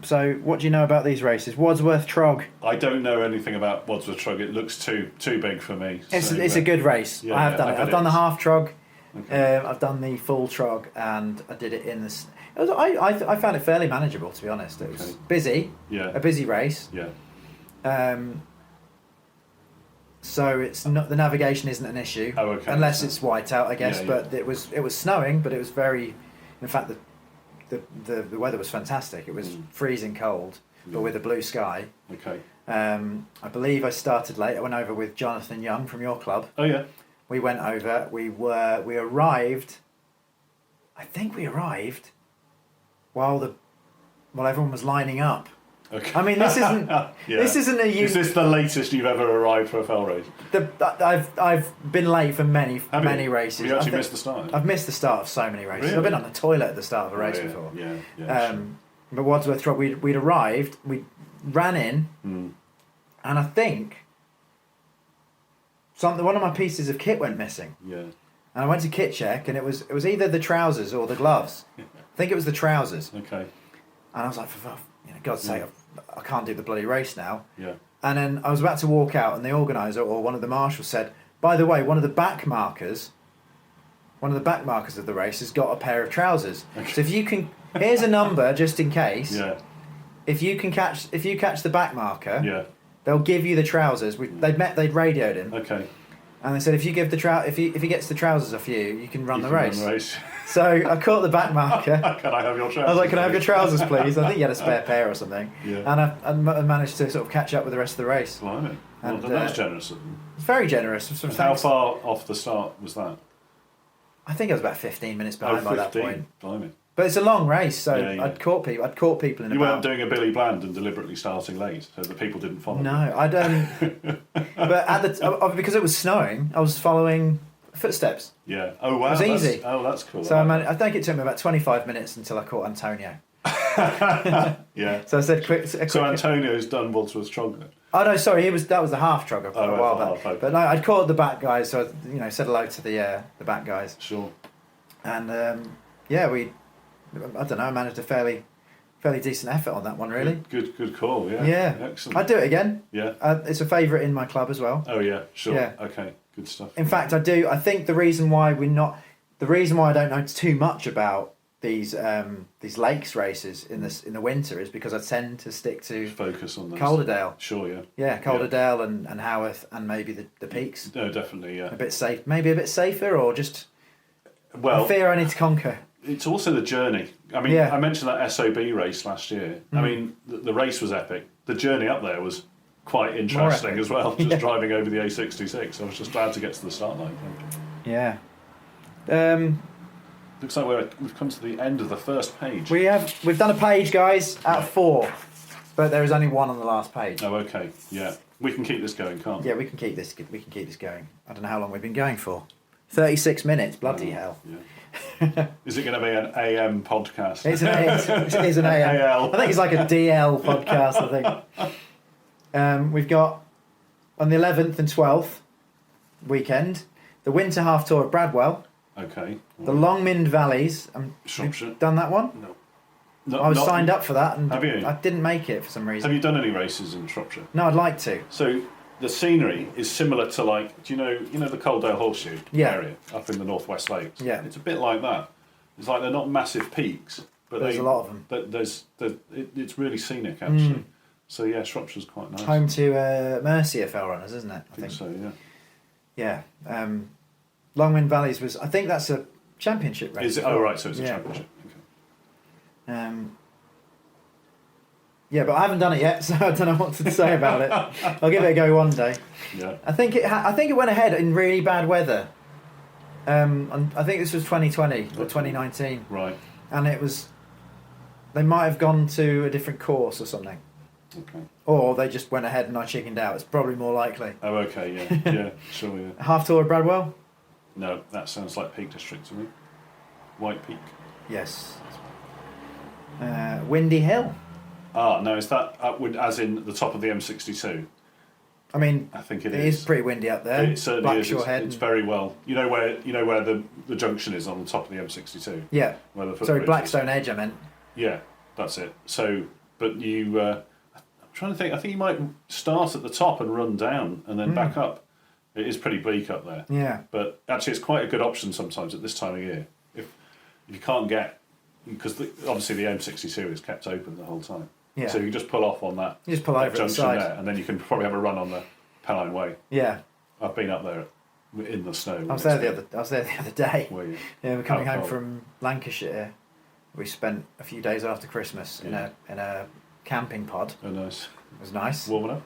So what do you know about these races? Wadsworth Trog. I don't know anything about Wadsworth Trug. It looks too big for me. It's so, a good race. yeah, I have yeah, done I it. bet I've it done the is. half Trog. Okay. I've done the full Trog, and I did it in this. I found it fairly manageable, to be honest. It was Okay. busy. Yeah. A busy race. Yeah. So it's not, the navigation isn't an issue. Oh, okay. Unless it's whiteout, I guess. Yeah, But it was snowing, but it was very. In fact, the weather was fantastic. It was freezing cold, but with a blue sky. Okay. I believe I started late. I went over with Jonathan Young from your club. Oh, yeah. We went over. We arrived. I think we arrived while everyone was lining up. Okay. I mean, this isn't Yeah. this isn't a Is this the latest you've ever arrived for a fell race? I've been late for many Have you? races. Have you I actually think missed the start? I've missed the start of so many races. Really? I've been on the toilet at the start of a race Oh, yeah. before. Yeah. Yeah. Sure. But Wadsworth Trog, we'd arrived. We ran in, and I think one of my pieces of kit went missing. Yeah. And I went to kit check, and it was either the trousers or the gloves. I think it was the trousers. Okay. And I was like, for God's sake, I can't do the bloody race now. Yeah. And then I was about to walk out, and the organizer or one of the marshals said, by the way, one of the back markers of the race has got a pair of trousers. Okay. So if you can, here's a number just in case. Yeah. If you catch the back marker, Yeah. they'll give you the trousers. They'd radioed him, Okay. and they said if you give if he gets the trousers off you, you can run You the can race. run the race. So I caught the back marker. Can I have your trousers? I was like, "Can I have your trousers, please?" I think he had a spare pair or something. Yeah. And I managed to sort of catch up with the rest of the race. Blimey. Well, And, that's generous of them. It's very generous. Sort of And how thanks. far off the start was that? I think I was about 15 minutes behind by that 15. point. Blimey. But it's a long race, so Yeah, yeah. I'd caught people in You about. weren't doing a Billy Bland and deliberately starting late, so the people didn't follow. No, I don't. But because it was snowing, I was following footsteps. Yeah. Oh wow. It was easy. That's cool. So I think it took me about 25 minutes until I caught Antonio. Yeah. So I said, quick. So Antonio's done Wadsworth Trog then. Oh no, sorry, that was the half trug a Oh, while right, back. half, okay. But no, I'd caught the back guys, so I said hello to the back guys, Sure. and I don't know, I managed a fairly decent effort on that one, really. Good call. Yeah. Yeah. Excellent. I'd do it again. Yeah. It's a favourite in my club as well. Oh yeah. Sure. Yeah. Okay. Good stuff. In fact, I do. I think the reason why I don't know too much about these lakes races in the winter is because I tend to stick to Focus on those. Calderdale. Sure. Yeah. Yeah, Calderdale and Haworth and maybe the peaks. No, definitely. Yeah. A bit safer, or just Well, a fear I need to conquer. it's also the journey. I mean, Yeah. I mentioned that SOB race last year. I mean, the race was epic. The journey up there was quite interesting epic. as well. Just Yeah. driving over the A66. I was just glad to get to the start line. Yeah. Looks like we've come to the end of the first page. We've done a page, guys, out of 4, but there is only 1 on the last page. Oh, okay. Yeah. We can keep this going, can't we? Yeah, we can keep this going. I don't know how long we've been going for. 36 minutes. Bloody hell. Yeah. Is it going to be an AM podcast? It is an AM. AL. I think it's like a DL podcast, I think. We've got, on the 11th and 12th weekend, the Winter Half Tour of Bradwell, Okay. the Longmynd Valleys. Shropshire. You've done that one? No. I was signed up for that, and Have you? I didn't make it for some reason. Have you done any races in Shropshire? No, I'd like to. So the scenery is similar to, like, do you know the Coaldale Horseshoe Yeah. area up in the Northwest Lakes? Yeah. It's a bit like that, It's like they're not massive peaks, but There's a lot of them. It's really scenic actually. So yeah, Shropshire's quite nice. Home to Mercia fell runners, isn't it? I think so. Yeah. Yeah. Longwind Valleys was. I think that's a championship race. Is it? Oh right, so it's a championship. Okay. Yeah, but I haven't done it yet, so I don't know what to say about it. I'll give it a go one day. Yeah. I think it went ahead in really bad weather. And I think this was 2020 or 2019. Right. And it was. They might have gone to a different course or something. Okay. Or they just went ahead and I chickened out. It's probably more likely. Oh, okay, yeah. Yeah, sure, yeah. Half tour of Bradwell? No, that sounds like Peak District to me. White Peak. Yes. Windy Hill. Ah, no, is that upward, as in the top of the M62? I mean, I think it is. It is pretty windy up there. It certainly is. Blackshore Head. It's very well. You know where the junction is on the top of the M62. Yeah. Where the Sorry, footbridge Blackstone is. Edge. I meant. Yeah, that's it. So, but you, I'm trying to think. I think you might start at the top and run down and then back up. It is pretty bleak up there. Yeah. But actually, it's quite a good option sometimes at this time of year if you can't get, because obviously the M62 is kept open the whole time. Yeah. So you just pull off on that. You just pull over at the junction side. there, and then you can probably have a run on the Pennine Way. Yeah. I've been up there in the snow. I was there the other day. Were you? Yeah, we're coming How home cold? from Lancashire. We spent a few days after Christmas in a camping pod. Oh, nice. It was nice. Warming up.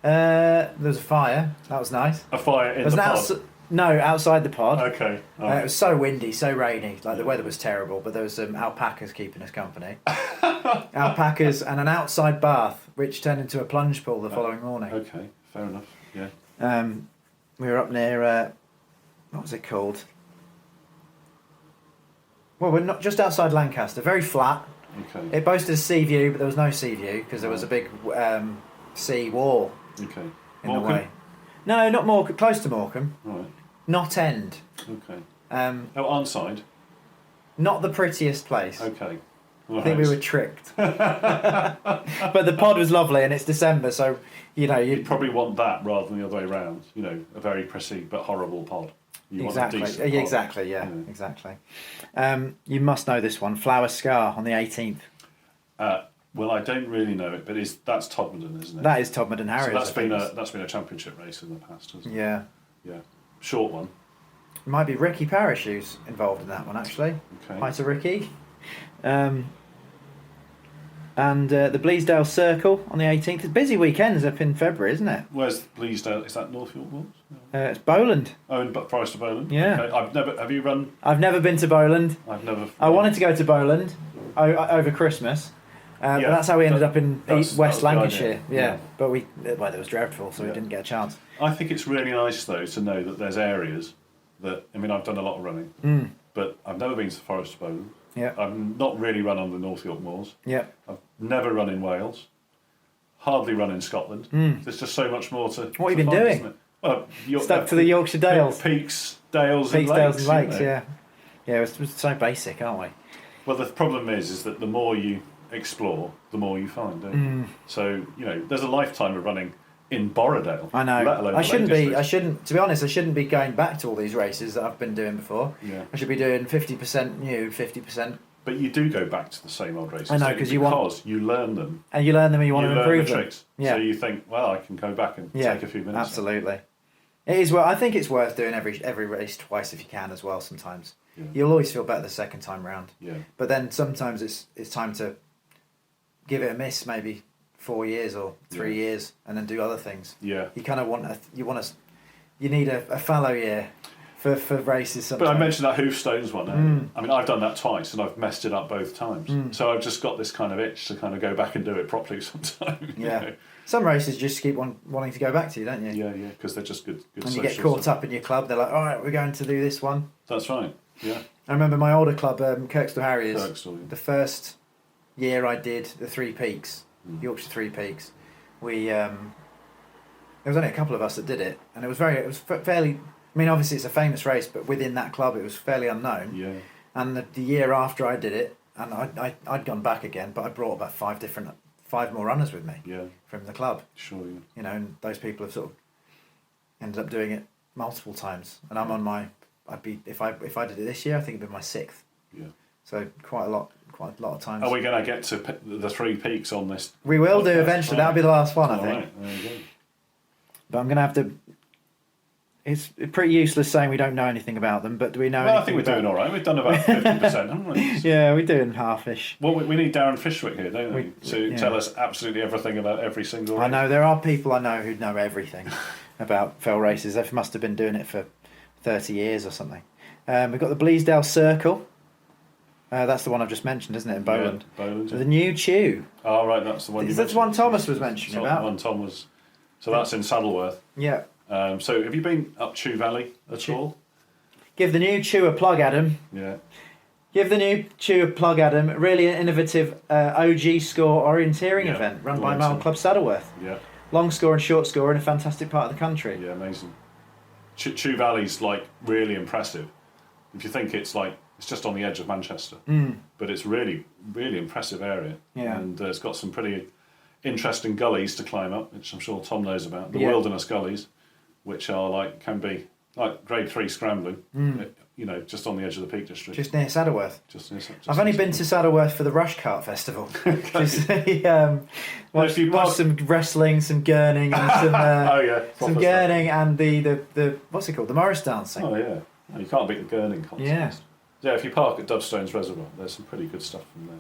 There was a fire. That was nice. A fire in There was the an pod. No, outside the pod. Okay. It was so windy, so rainy. Like the weather was terrible, but there was some alpacas keeping us company. Alpacas and an outside bath, which turned into a plunge pool the following morning. Okay, fair enough. Yeah. We were up near what was it called? Well, we're not just outside Lancaster. Very flat. Okay. It boasted a sea view, but there was no sea view because there was a big sea wall Okay. in the way. No, not Morecambe. Close to Morecambe. Right. Not End. Okay. Um, Oh, Arnside. not the prettiest place. Okay. I think we were tricked. But the pod was lovely, and it's December, so You'd you'd probably want that rather than the other way around. You know, a very pretty but horrible pod. You exactly, want a decent pod. exactly, yeah, exactly. You must know this one, Flower Scar on the 18th. Well, I don't really know it, but that's Todmorden, isn't it? That is Todmorden Harriers. So that's been a championship race in the past, hasn't it? Yeah. Yeah. Short one. It might be Ricky Parish who's involved in that one, actually. Okay. Hi to Ricky. And the Bleasdale Circle on the 18th. It's busy weekends up in February, isn't it? Where's Bleasdale? Is that North York Wolves? It's Bowland. Oh, in Forest of Bowland. Yeah. Okay. Have you run? I've never been to Bowland. I've never. I wanted to go to Bowland over Christmas. But that's how we ended up in that was West the Lancashire. idea. Yeah. But the weather was dreadful, so we didn't get a chance. I think it's really nice though to know that there's areas that I've done a lot of running, but I've never been to the Forest of Bowland. Yeah. I've not really run on the North York Moors. Yeah. I've never run in Wales. Hardly run in Scotland. There's just so much more to. What have to you been find, doing? isn't it? Well, Stuck to the Yorkshire Dales. Peaks, Dales, Peaks, and Dales Lakes. and Lakes, you know. yeah. Yeah, we're so basic, aren't we? Well, the problem is that the more you explore, the more you find, don't you? So, there's a lifetime of running in Borrowdale. I know. Let alone I the shouldn't Lake be. District. I shouldn't. To be honest, I shouldn't be going back to all these races that I've been doing before. Yeah. I should be doing 50% new, 50%, But you do go back to the same old races. I know, don't 'cause because you learn them. and you learn them and you want You to learn improve the them. tricks. Yeah. So you think, well, I can go back and Yeah, take a few minutes. absolutely. It is. Well, I think it's worth doing every race twice if you can as well. Sometimes Yeah. you'll always feel better the second time round. Yeah. But then sometimes it's time to give it a miss, maybe 4 years or 3 years, and then do other things. Yeah. You kind of you need a fallow year for races sometimes. But I mentioned that Hoofstones one. I've done that twice and I've messed it up both times. So I've just got this kind of itch to kind of go back and do it properly sometime. you Yeah. know. Some races just keep wanting to go back to, don't you? Yeah, because they're just good When you get social caught stuff. up in your club, they're like, all right, we're going to do this one. That's right. Yeah. I remember my older club, Kirkstall Harriers, Kirkstall, yeah. the first year I did the Three Peaks, Yorkshire Three Peaks, there was only a couple of us that did it, and it was fairly, I mean, obviously it's a famous race, but within that club it was fairly unknown. Yeah. And the year after I did it, and I'd gone back again, but I brought about five more runners with me Yeah. from the club. Sure. Yeah. And those people have sort of ended up doing it multiple times. And I'm on my, if I did it this year, I think it'd be my 6th. Yeah. So quite a lot of times. Are we going to get to the 3 peaks on this? We will do podcast? eventually. Right. That'll be the last one, I All think. right, there you go. But I'm going to have to. It's pretty useless saying we don't know anything about them, but do we know Well, anything I think we're about doing all right. We've done about 50%, haven't we? Yeah, we're doing half-ish. Well, we need Darren Fishwick here, don't we? To yeah. tell us absolutely everything about every single race. I know, there are people I know who know everything about fell races. They must have been doing it for 30 years or something. We've got the Bleasdale Circle. That's the one I've just mentioned, isn't it, in Bowland? Yeah, Bowland. The new Chew. Oh, right, that's the one you That's mentioned. the one Thomas was mentioning So about. One Tom was... So that's in Saddleworth. Yeah. So have you been up Chew Valley at all? Give the new Chew a plug, Adam. Yeah. Give the new Chew a plug, Adam. Really an innovative OG score orienteering Yeah, event run by awesome. Mile Club Saddleworth. Yeah. Long score and short score in a fantastic part of the country. Yeah, amazing. Chew Valley's like really impressive. If you think it's just on the edge of Manchester, but it's really, really impressive area. Yeah. And it's got some pretty interesting gullies to climb up, which I'm sure Tom knows about. The Yeah. wilderness gullies, which are can be like grade 3 scrambling. Just on the edge of the Peak District. Just near Saddleworth. Just I've only been to Saddleworth for the Rush Cart Festival. Just watch some wrestling, some gurning, and some Oh yeah, some proper gurning, and the what's it called, the Morris dancing. stuff. Oh yeah, no, you can't beat the gurning contest. Yeah. Yeah, if you park at Dovestones Reservoir, there's some pretty good stuff from there.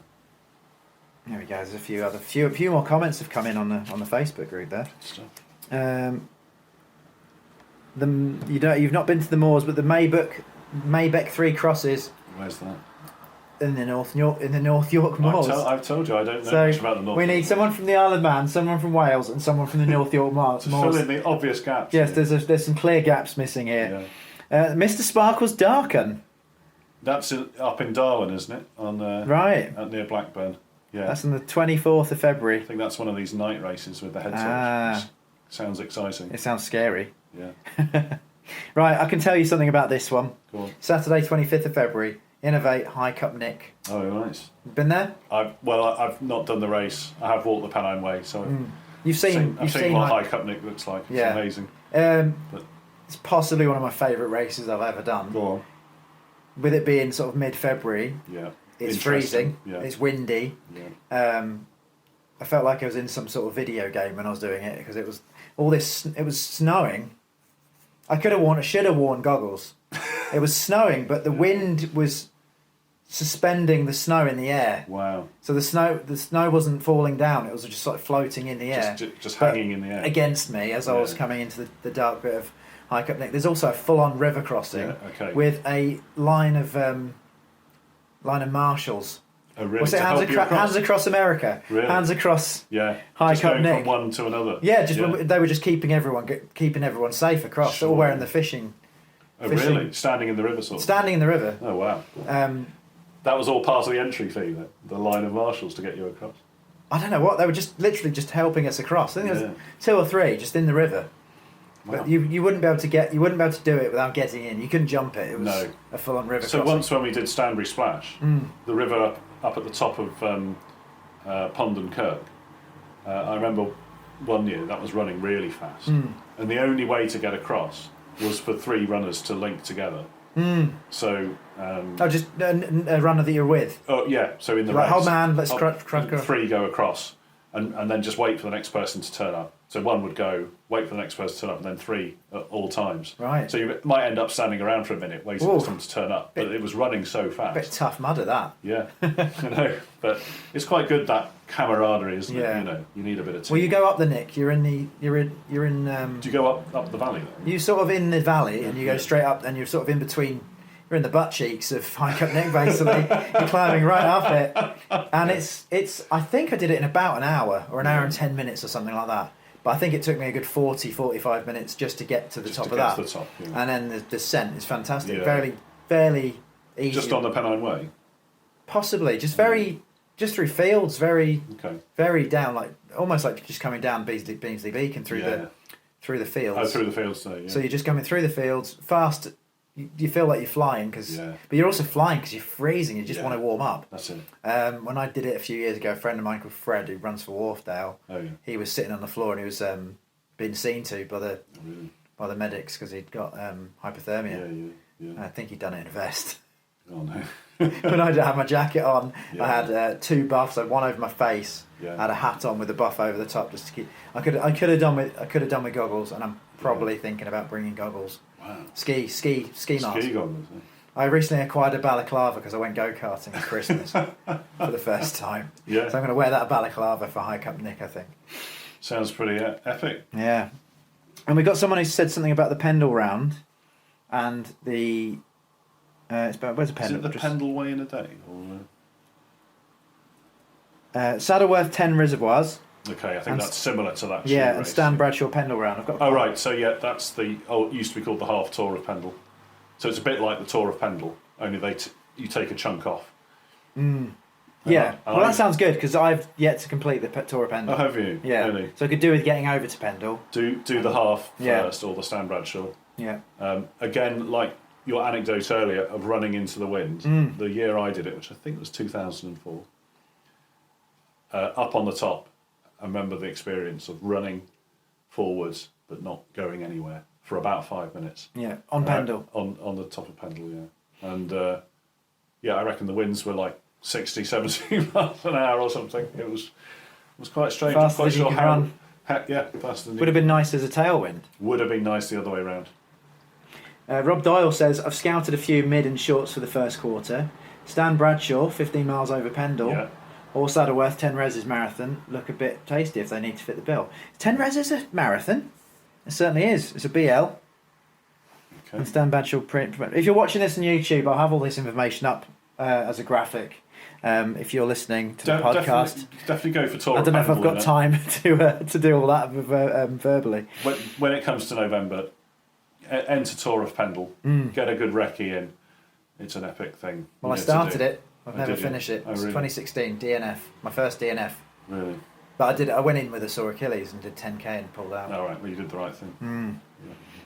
There we go. There's a few more comments have come in on the Facebook group there. Stuff. You've not been to the moors, but the Maybeck Three Crosses Where's that? in the North York moors. I've told you I don't know So much about the North. we need someone from the Isle of Man, someone from Wales, and someone from the North York moors. to fill in the obvious gaps. Yes, there's some clear gaps missing here. Yeah. Mr. Sparkle's Darken. That's up in Darwin, isn't it? Right. Near Blackburn. Yeah. That's on the 24th of February. I think that's one of these night races with the heads Ah. off. Sounds exciting. It sounds scary. Yeah. Right, I can tell you something about this one. Go on. Saturday, 25th of February, Innovate High Cup Nick. Oh, nice. Been there? I've not done the race. I have walked the Pennine Way, so You've seen I've seen what High Cup Nick looks like. It's Yeah. amazing. But- It's possibly one of my favourite races I've ever done. Go on. With it being sort of mid-February, Yeah. it's Interesting. freezing, Yeah. it's windy. Yeah. I felt like I was in some sort of video game when I was doing it because it was snowing. I should have worn goggles. It was snowing, but the wind was suspending the snow in the air. Wow. So the snow wasn't falling down; it was just like floating in the air, Just But hanging in the air. against me as I was Yeah. coming into the dark bit of High Cup Nick. There's also a full-on river crossing Yeah, okay. with a line of marshals. Oh, really? What's it? To help you Hands across America. Really? Hands across. Yeah. High just Cup going Nick. from one to another. Yeah, they were just keeping everyone safe across. They're all Sure. wearing the fishing. Oh, fishing- really? Standing in the river, sort of. Standing in the river. Oh, wow. That was all part of the entry fee, the line of marshals to get you across. I don't know what they were just literally just helping us across. I think there Yeah. was 2 or 3 just in the river. Wow. But you wouldn't be able to do it without getting in. You couldn't jump it. It was No. a full-on river. So crossing. once when we did Stanbury Splash, the river up at the top of Pond and Kirk, I remember one year that was running really fast, and the only way to get across was for 3 runners to link together. So. just a runner that you're with. Oh yeah, so in the Like, race, hold my hand, let's crack across. 3 go across, and then just wait for the next person to turn up. So 1 would go, wait for the next person to turn up, and then 3 at all times. Right. So you might end up standing around for a minute waiting Ooh. for someone to turn up, but it was running so fast. Bit tough mud at that. Yeah, I know, but it's quite good, that camaraderie, isn't Yeah. it? You know, you need a bit of team. Well, you go up the Nick. You're in. Do you go up the valley then? You sort of in the valley, and you go Yeah. straight up, and you're sort of in between. You're in the butt cheeks of High Cup Nick, basically. You're climbing right up it, and it's. I think I did it in about an hour or an hour and 10 minutes or something like that. But I think it took me a good 45 minutes just to get to the Just top to of get that. to the top, yeah. And then the descent is fantastic. Yeah. Fairly easy. Just on the Pennine Way? Possibly, just through fields, Okay. very down, like almost like just coming down Beasley Beacon through Yeah. the fields. Oh, through the fields there, yeah. So you're just coming through the fields fast. You feel like you're flying but you're also flying because you're freezing. You just Yeah. want to warm up. That's it. When I did it a few years ago, a friend of mine called Fred, who runs for Wharfdale, Oh, yeah. he was sitting on the floor and he was being seen to by the Oh, really? by the medics because he'd got Yeah, hypothermia. yeah, yeah. And I think he'd done it in a vest. Oh, no. when I had my jacket on, Yeah. I had 2 buffs. I had one over my face. Yeah. I had a hat on with a buff over the top just to keep. I could have done with goggles, and I'm probably thinking about bringing goggles. Wow. Ski mask. Ski goggles. Eh? I recently acquired a balaclava because I went go-karting at Christmas for the first time. Yeah. So I'm going to wear that balaclava for Hike Up Nick, I think. Sounds pretty epic. Yeah. And we got someone who said something about the Pendle round and the... where's the Is Pendle? it the Pendle way in a day? Or, Saddleworth 10 reservoirs. okay, I think And that's similar to that. Yeah, shoe and race. Stan Bradshaw Pendle round. I've got. Oh right, so yeah, that's the it used to be called the half Tour of Pendle. So it's a bit like the Tour of Pendle, only you take a chunk off. Yeah, well that sounds good because I've yet to complete the Tour of Pendle. Oh, have you? Yeah, Really? so I could do with getting over to Pendle. Do the half Yeah. first or the Stan Bradshaw. Yeah. Again, like your anecdote earlier of running into the wind, the year I did it, which I think was 2004, up on the top, I remember the experience of running forwards but not going anywhere for about 5 minutes. Yeah, on Pendle. On the top of Pendle, yeah. And I reckon the winds were like 60, 70 miles an hour or something. It was quite strange. Faster I'm quite than you sure could how. run. Yeah, faster than Would have been nice as a tailwind. Would have been nice the other way around. Rob Doyle says, I've scouted a few mid and shorts for the first quarter. Stan Bradshaw, 15 miles over Pendle. Yeah. Or Saddleworth 10 Reses marathon look a bit tasty if they need to fit the bill. 10 Reses a marathon? It certainly is. It's a BL. Okay. And Stan Bradshaw print. If you're watching this on YouTube, I'll have all this information up as a graphic. If you're listening to the podcast, definitely go for Tour. I don't know if I've Pendle, got time to do all that verbally. When it comes to November, enter Tour of Pendle. Get a good recce in. It's an epic thing. Well, I to started do. it. I've never did you? finished it. Oh, It's really? 2016 DNF, my first DNF. Really? But I went in with a sore Achilles and did 10k and pulled out. All right. Well, you did the right thing.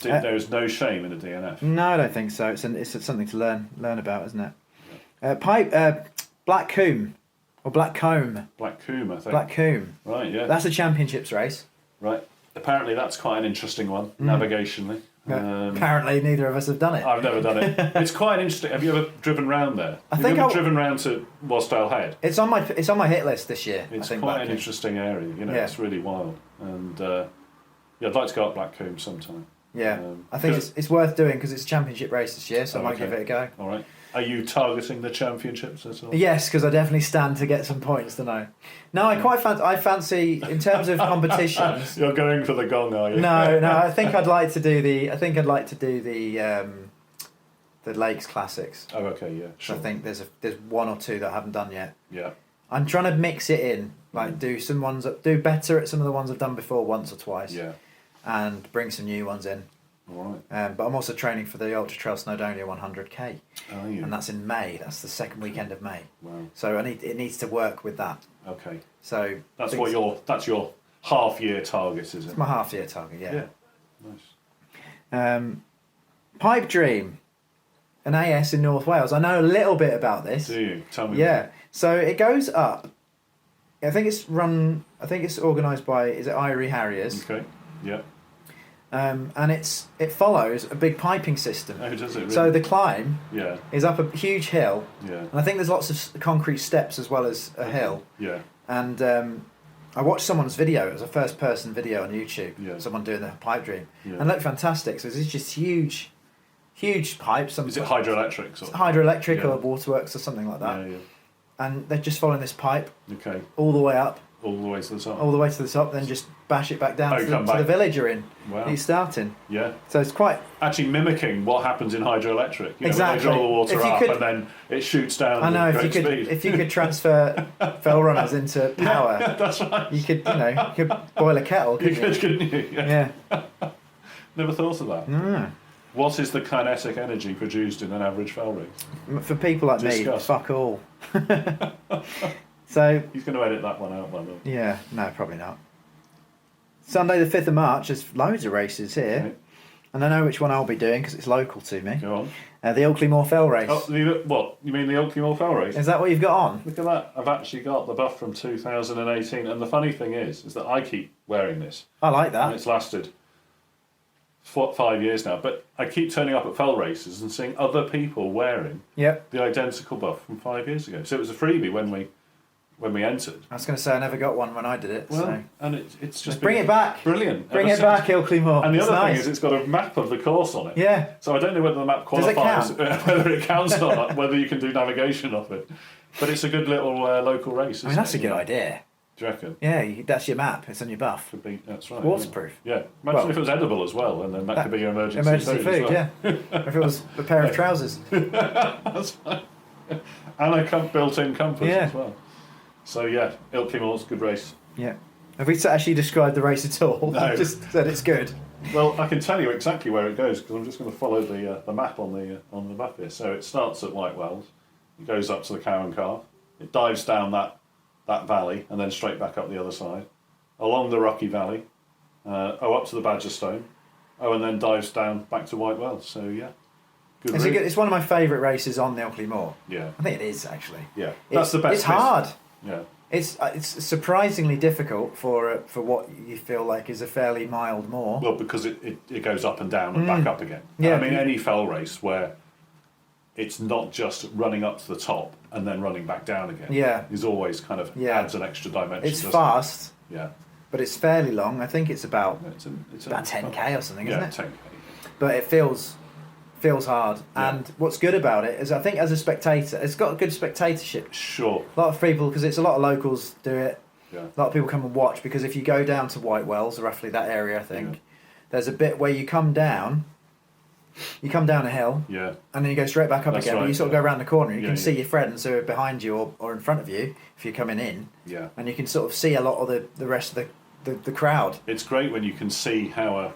Yeah. There is no shame in a DNF. No, I don't think so. It's something to learn about, isn't it? Black Combe or Black Combe. Black Combe, I think. Black Combe. Right. Yeah. That's a championships race. Right. Apparently, that's quite an interesting one navigationally. Apparently, neither of us have done it. I've never done it. It's quite interesting. Have you ever driven round there? I Have think you ever I- driven round to Wasdale Head? It's on my hit list this year. It's I think quite Black an Combe. interesting area. You know, Yeah. it's really wild. And I'd like to go up Black Combe sometime. Yeah, I think because- it's worth doing because it's a championship race this year, so I might okay. give it a go. All right. Are you targeting the championships at all? Yes, because I definitely stand to get some points, don't I? No, I fancy in terms of competitions. You're going for the gong, are you? No, I think I'd like to do the Lakes Classics. Oh, okay, yeah, So sure. I think there's one or two that I haven't done yet. Yeah. I'm trying to mix it in, like do do better at some of the ones I've done before once or twice, Yeah. and bring some new ones in. All right. But I'm also training for the Ultra Trail Snowdonia 100k, Are you? and that's in May. That's the second weekend of May. Wow. So it needs to work with that. Okay. So That's things- that's your half year target, is it? It's my half year target. Yeah. Nice. Pipe Dream, an AS in North Wales. I know a little bit about this. Do you? Tell me. Yeah. So it goes up. I think it's organised by, is it Irie Harriers? Okay. Yeah. And it follows a big piping system. Oh, does it really? So the climb Yeah. is up a huge hill, Yeah. and I think there's lots of concrete steps as well as a hill. Yeah. And I watched someone's video. It was a first-person video on YouTube. Yeah. Someone doing the pipe dream, Yeah. and it looked fantastic. So it's just huge pipes. Is it hydroelectric? Sort of? Hydroelectric Yeah. or waterworks or something like that. Yeah. And they're just following this pipe Okay. all the way up, All the way to the top. all the way to the top, then just bash it back down Oh, to come the back. village you're in. Wow. You're starting. Yeah. So it's quite Actually mimicking what happens in hydroelectric. You know, Exactly. When they draw the water If you up could- and then it shoots down I know with if you great could speed. transfer fell runners into power, That's right. you could boil a kettle, You couldn't you? couldn't you? Yeah. Yeah. Never thought of that. Mm. What is the kinetic energy produced in an average fell race? For people like me, Discuss. fuck all. So He's going to edit that one out, by the way. yeah, no, probably not. Sunday the 5th of March, there's loads of races here, Right. and I know which one I'll be doing because it's local to me. Go on. The Oakley Moor Fell race. Oh, what? You mean the Oakley Moor Fell race? Is that what you've got on? Look at that. I've actually got the buff from 2018. And the funny thing is that I keep wearing this. I like And that. it's lasted 5 years now, but I keep turning up at fell races and seeing other people wearing Yep. the identical buff from 5 years ago. So it was a freebie when we entered. I was going to say I never got one when I did it. Well, So and it's just bring been it back. brilliant. Bring ever it back, since. Ilkley Moor. And the It's other nice. thing is, it's got a map of the course on it. Yeah. So I don't know whether the map Does it qualifies, count? whether it counts or not, whether you can do navigation off it. But it's a good little local race. I mean, that's a good idea. Do you reckon? Yeah, that's your map. It's on your buff. Could be. That's right. Waterproof. Yeah. Imagine Well, if it was edible as well, and then that could be your emergency food, as well. yeah. If it was a pair of trousers. That's fine. And a built-in compass Yeah. as well. So yeah, Ilkley Moor's a good race. Yeah. Have we actually described the race at all? No. Just said it's good. Well, I can tell you exactly where it goes because I'm just going to follow the map on the map here. So it starts at White Wells, it goes up to the Cow and Calf, it dives down that valley and then straight back up the other side, along the Rocky Valley, up to the Badger Stone, and then dives down back to White Wells. So yeah, good route. It's one of my favourite races on the Ilkley Moor. Yeah, I think it is actually. yeah, that's the best. It's hard. Yeah, It's surprisingly difficult for what you feel like is a fairly mild moor. well, because it goes up and down and back up again. Yeah. I mean, any fell race where it's not just running up to the top and then running back down again. Yeah. Is always kind of adds an extra dimension. It's doesn't fast, it? Yeah. but it's fairly long. I think it's about It's about 10k or something, isn't yeah, it? 10k. But it feels hard. Yeah. And what's good about it is I think as a spectator, it's got a good spectatorship. Sure. A lot of people, because it's a lot of locals do it. Yeah. A lot of people come and watch because if you go down to White Wells, roughly that area, I think, there's a bit where you come down a hill, Yeah. and then you go straight back up That's again. But right, you sort of yeah. go around the corner. You Yeah, can yeah. see your friends who are behind you or in front of you if you're coming in, Yeah. and you can sort of see a lot of the rest of the crowd. It's great when you can see how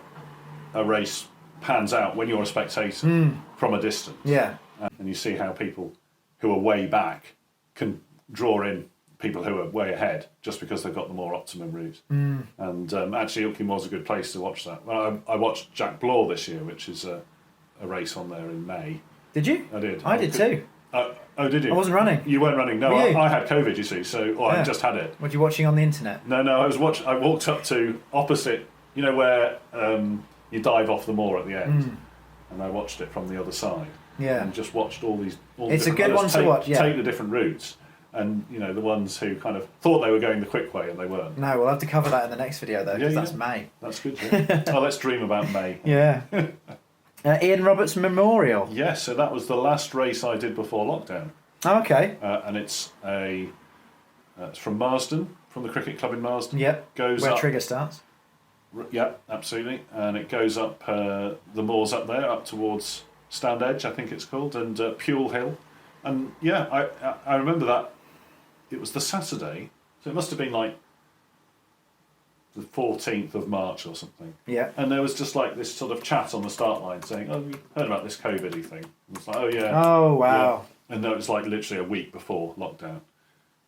a race pans out when you're a spectator from a distance. Yeah, And you see how people who are way back can draw in people who are way ahead just because they've got the more optimum route. And actually, Ilkley Moor's a good place to watch that. Well, I watched Jack Blaw this year, which is a race on there in May. did you? I did. I did too. Oh, did you? I wasn't running. You weren't running. No, Were you? I had COVID. You see, so I Yeah. just had it. What are you watching on the internet? No, I walked up to opposite. You know where you dive off the moor at the end, and I watched it from the other side. Yeah. And just watched all the It's a different good runners one to watch, yeah. Take the different routes, and the ones who kind of thought they were going the quick way and they weren't. No, we'll have to cover that in the next video though, because Yeah, that's yeah. May. That's good. Yeah. Oh, let's dream about May. Yeah. Ian Roberts Memorial. Yes, so that was the last race I did before lockdown, Oh, okay. and it's it's from Marsden, from the cricket club in Marsden. Yep. Goes Where up. Trigger starts. Yeah, absolutely, and it goes up the moors up there, up towards Stand Edge, I think it's called, and Pewell Hill, and yeah, I remember that. It was the Saturday, so it must have been like the 14th of March or something. Yeah. And there was just like this sort of chat on the start line saying, "Oh, you heard about this COVID-y thing?" And it's like, "Oh yeah." Oh wow. Yeah. And it was like literally a week before lockdown,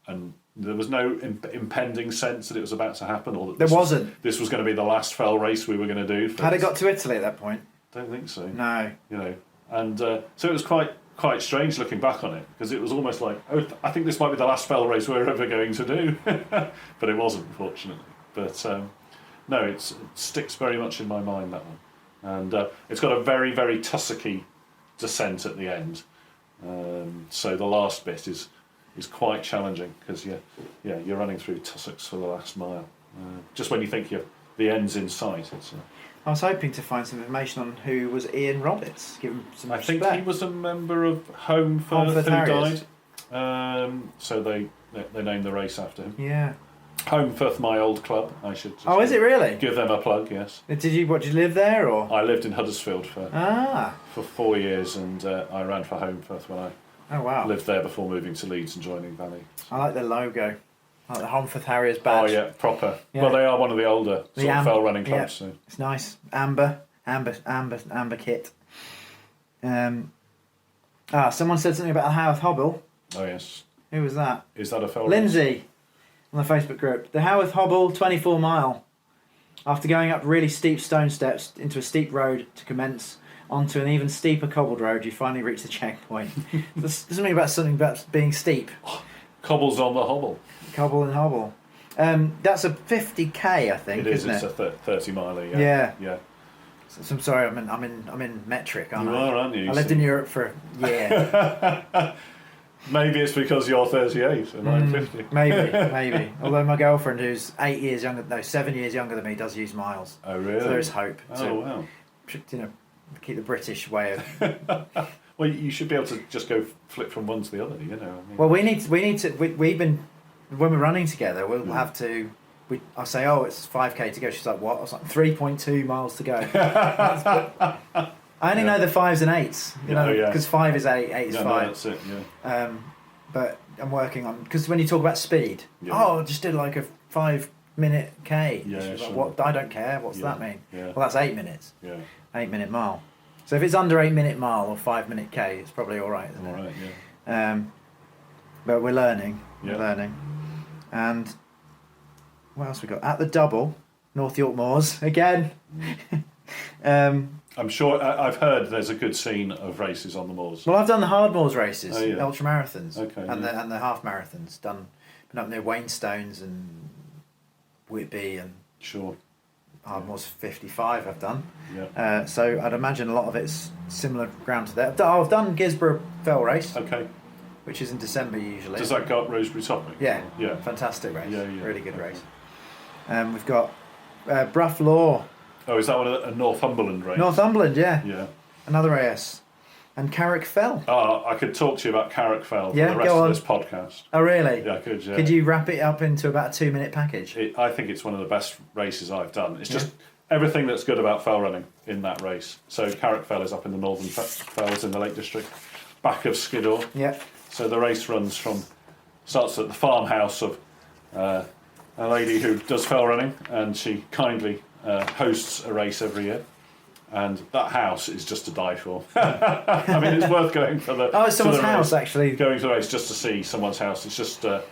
and there was no impending sense that it was about to happen, or that There wasn't. this was going to be the last fell race we were going to do. Had it got to Italy at that point? Don't think so. No. And so it was quite strange looking back on it, because it was almost like, oh, I think this might be the last fell race we're ever going to do, but it wasn't, fortunately. But no, it sticks very much in my mind, that one, and it's got a very, very tussocky descent at the end. So the last bit is quite challenging, because you're running through tussocks for the last mile. Just when you think the end's in sight, it's. I was hoping to find some information on who was Ian Roberts. Give him some I respect. think he was a member of Home Firth who Harriers. died. So they named the race after him. Yeah. Home Firth, my old club. I should. Just Oh, is it really? Give them a plug. Yes. Did you live there or? I lived in Huddersfield for 4 years, and I ran for Home Firth when I Oh wow. lived there before moving to Leeds and joining Valley. I like the logo. I like the Homford Harriers Oh badge. yeah, proper. Yeah. Well, they are one of the older sort of fell running clubs. Yeah. So. It's nice. Amber kit. Someone said something about Howarth Hobble. Oh yes. Who was that? Is that a fell race? Lindsay on the Facebook group. The Howarth Hobble 24 mile. After going up really steep stone steps into a steep road to commence onto an even steeper cobbled road, you finally reach the checkpoint. There's something about being steep. Cobbles on the hobble. Cobble and hobble. That's a 50k, I think, It is. isn't It's it? a 30 miler. Yeah. Yeah. So I'm sorry, I'm in metric, aren't You I? are, aren't you? I lived in Europe for a year. Maybe it's because you're 38 and I'm 50. Maybe. Although my girlfriend, who's 7 years younger than me, does use miles. Oh, really? So there's hope. Oh, wow. Keep the British way of. Well, you should be able to just go flip from one to the other, you know. I mean, Well, we've been, when we're running together, we'll have to. I say, oh, it's 5k to go. She's like, what? I was like, 3.2 miles to go. I only know the 5s and 8s, because 5 is 8, 8 is 5. No, that's it. Yeah. But I'm working on, because when you talk about speed, I just did like a 5-minute K. Yeah, She's sure. like, what? I don't care. What's that mean? Yeah. Well, that's 8 minutes. Yeah. 8-minute mile. So if it's under 8-minute mile or 5-minute K, it's probably all right, isn't it? All right. Yeah. But we're learning. Yeah. We're learning. And what else we got? At the double, North York Moors again. I'm sure I've heard there's a good scene of races on the moors. Well, I've done the hard moors races, Oh, yeah. ultra marathons, Okay, and the half marathons. Been up near Wainstones and Whitby and Sure. hard moors 55. I've done. Yeah. So I'd imagine a lot of it's similar ground to that. I've done Gisborough Fell Race, Okay. which is in December usually. Does that go up Rosebery Topic? Yeah. Yeah. Fantastic race. Yeah. Really good Okay. race. We've got Brough Law, Oh, is that one a Northumberland race? Northumberland, yeah. Yeah. Another AS. And Carrick Fell. Oh, I could talk to you about Carrick Fell for Yeah, the rest go of on. this podcast. Oh, really? Yeah, I could. Yeah. Could you wrap it up into about a 2-minute package? I think it's one of the best races I've done. It's just everything that's good about fell running in that race. So Carrick Fell is up in the northern fells in the Lake District, back of Skiddaw. Yeah. So the race starts at the farmhouse of a lady who does fell running, and she kindly hosts a race every year. And that house is just to die for. I mean, it's worth going for the. Oh, it's someone's for the house, race. actually. Going to the race just to see someone's house. It's just a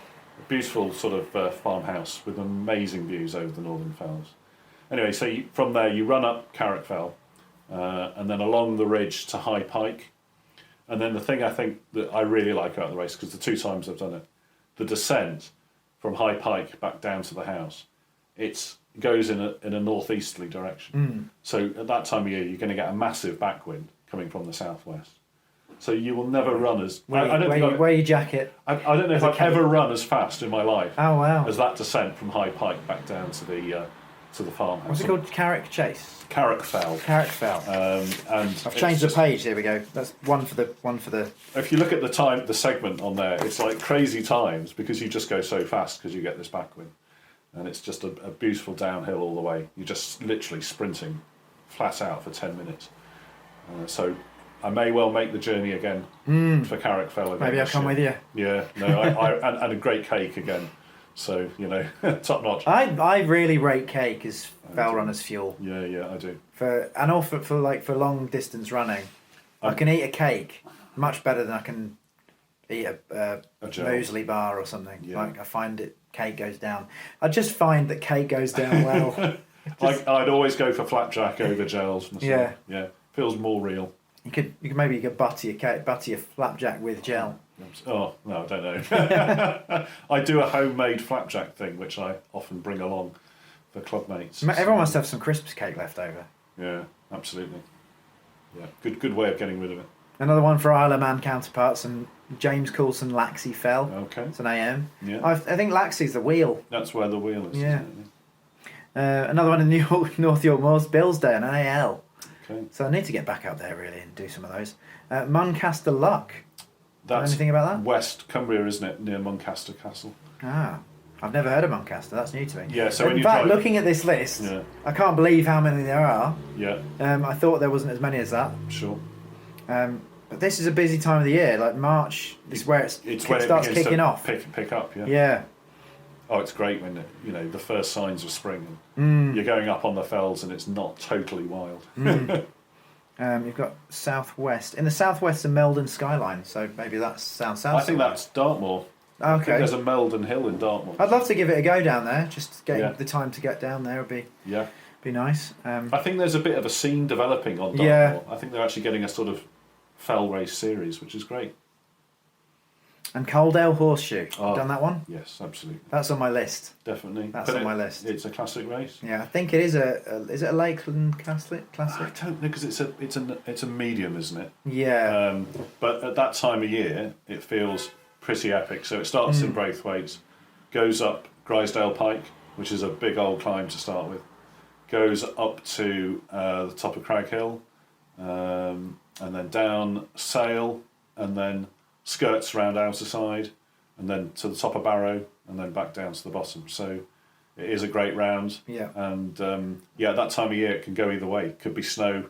beautiful sort of farmhouse with amazing views over the northern fells. Anyway, so from there you run up Carrick Fell, and then along the ridge to High Pike. And then the thing I think that I really like about the race, because the 2 times I've done it, the descent from High Pike back down to the house, it goes in a northeasterly direction. So at that time of year, you're going to get a massive backwind coming from the southwest. So you will never run as... Wear your jacket. I don't know if I've ever run as fast in my life Oh, wow. as that descent from High Pike back down to the farmhouse. What's it called? Carrick Chase? Carrick Fell. Carrick Fell. And I've changed the page. Here we go. That's one for the. If you look at the segment on there, it's like crazy times because you just go so fast because you get this backwind. And it's just a beautiful downhill all the way. You're just literally sprinting flat out for 10 minutes. So I may well make the journey again for Carrick Fell again. Maybe I'll come with you. Yeah, no, and a great cake again. So, top notch. I really rate cake as fell runners fuel. Yeah, I do. For long distance running, I can eat a cake much better than I can eat a gel. muesli bar or something. Yeah. Like I find cake goes down. I just find that cake goes down well. I'd always go for flapjack over gels myself. Yeah, feels more real. You could butter your flapjack with gel. Oh no, I don't know. I do a homemade flapjack thing, which I often bring along for club mates. Everyone must have some crisps cake left over. Yeah, absolutely. Yeah, good way of getting rid of it. Another one for Isle of Man counterparts, and James Coulson Laxey Fell. Okay. It's an AM. Yeah. I think Laxey's the wheel. That's where the wheel is. Yeah. Isn't it? Another one in North York Moors, Billsdale, an AL. Okay. So I need to get back up there really and do some of those. Muncaster Luck. That's anything about that? West Cumbria, isn't it? Near Muncaster Castle. Ah, I've never heard of Muncaster. That's new to me. Yeah, so when in you fact, drive- looking at this list, Yeah. I can't believe how many there are. Yeah, I thought there wasn't as many as that. sure. But this is a busy time of the year, like March. This is where It's when it starts begins kicking to off. Pick up. Yeah. Yeah. Oh, it's great when the first signs of spring. And you're going up on the fells and it's not totally wild. You've got southwest. In the southwest, a Meldon skyline. So maybe that's south. I think that's Dartmoor. I think Okay. there's a Meldon Hill in Dartmoor. I'd love to give it a go down there. Just getting Yeah. the time to get down there would be Yeah. nice. I think there's a bit of a scene developing on Dartmoor. Yeah. I think they're actually getting a sort of fell race series, which is great. And Coaldale Horseshoe. Oh. Done that one? Yes, absolutely, That's on my list. definitely. That's on my list. It's a classic race. Yeah, I think it is is it a Lakeland Classic? I don't know because it's a medium, isn't it? Yeah. But at that time of year, it feels pretty epic. So it starts in Braithwaite's, goes up Grisdale Pike, which is a big old climb to start with, goes up to the top of Crag Hill, and then down Sale, and then skirts around Outerside, and then to the top of Barrow, and then back down to the bottom. So it is a great round. Yeah. And at that time of year, it can go either way. Could be snow,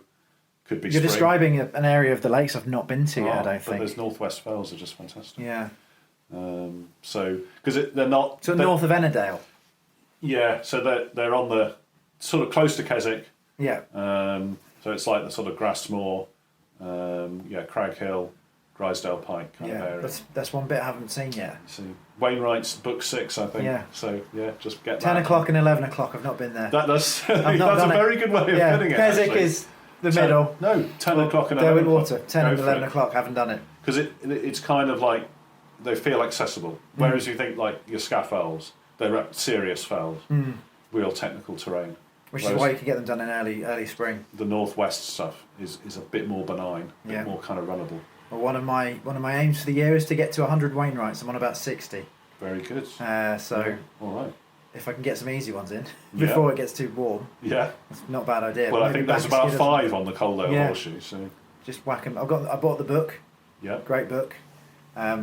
could be You're spring. describing an area of the lakes I've not been to yet, I don't But think. those northwest fells are just fantastic. Yeah. So because they're not So north of Ennerdale. Yeah, so they're on the sort of close to Keswick. Yeah. So it's like the sort of Grassmoor, Crag Hill, Grisdale Pike kind of area. That's one bit I haven't seen yet. So Wainwright's book 6, I think. Yeah. So just get 10 that. o'clock and 11 o'clock. I've not been there. That's I've not that's a done it. very good way of Yeah. putting it. Keswick actually. is the middle. 10 o'clock and 11 Derwent o'clock. Water. 10 and Go for 11 it. o'clock. Haven't done it. Because it's kind of like they feel accessible. Whereas you think like your scaffolds, they're serious fells, real technical terrain. Which is Whereas why you can get them done in early spring. the northwest stuff is a bit more benign, a Yeah. bit more kind of runnable. Well, one of my aims for the year is to get to 100 Wainwrights. I'm on about 60. Very good. So All right. if I can get some easy ones in Yeah. before it gets too warm, Yeah. it's not a bad idea. Well, I Maybe think there's back a about skid or 5 something. on the Coaldale Yeah. Horseshoe. So Just whack 'em. I bought the book. yeah. Great book. I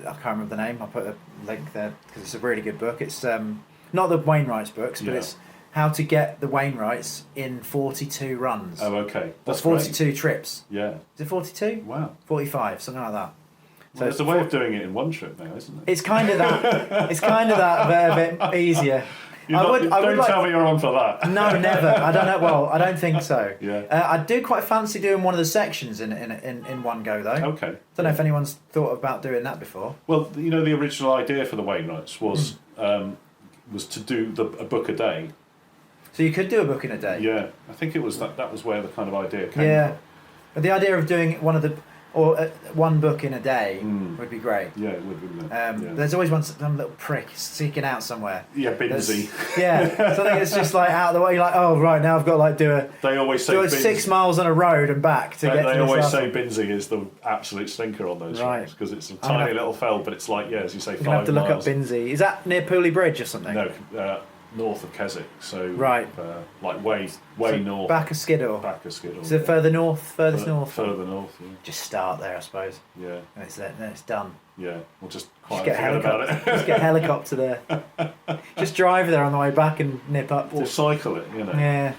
can't remember the name. I'll put a link there because it's a really good book. It's not the Wainwrights books, but Yeah. it's how to get the Wainwrights in 42 runs. Oh, okay. Or That's 42 trips. great. Yeah. Is it 42? Wow. 45, something like that. So there's a way of doing it in one trip now, isn't it? It's kind of that. It's kind of that, but a bit easier. Don't tell me you're on for that. No, never. I don't know. Well, I don't think so. Yeah. I do quite fancy doing one of the sections in one go though. Okay. Don't know if anyone's thought about doing that before. Well, the original idea for the Wainwrights was to do a book a day. So you could do a book in a day. Yeah, I think it was that was where the kind of idea came Yeah. from. But the idea of doing one book in a day would be great. Yeah, it would, wouldn't it? Yeah. There's always some little prick sneaking out somewhere. Yeah, Binsey. Yeah, something that's just like out of the way. You're like, oh right, now I've got to like do They always say a 6 miles on a road and back to get to They this always last say one. Binsey is the absolute stinker on those Right. roads because it's a gonna tiny have- little fell, but it's like as you say, You're 5 gonna have to look up miles. Binsey. Is that near Pooley Bridge or something? No, north of Keswick, so Right. like way So north. Back of Skiddaw. Back of Skiddaw. Is it further north? Furthest north. Further north. Just start there, I suppose. Yeah, And then it's done. yeah. We'll just Just quietly get a forget about helicopter. it. Just get a helicopter there. Just drive there on the way back and nip up. Or To, cycle it, yeah.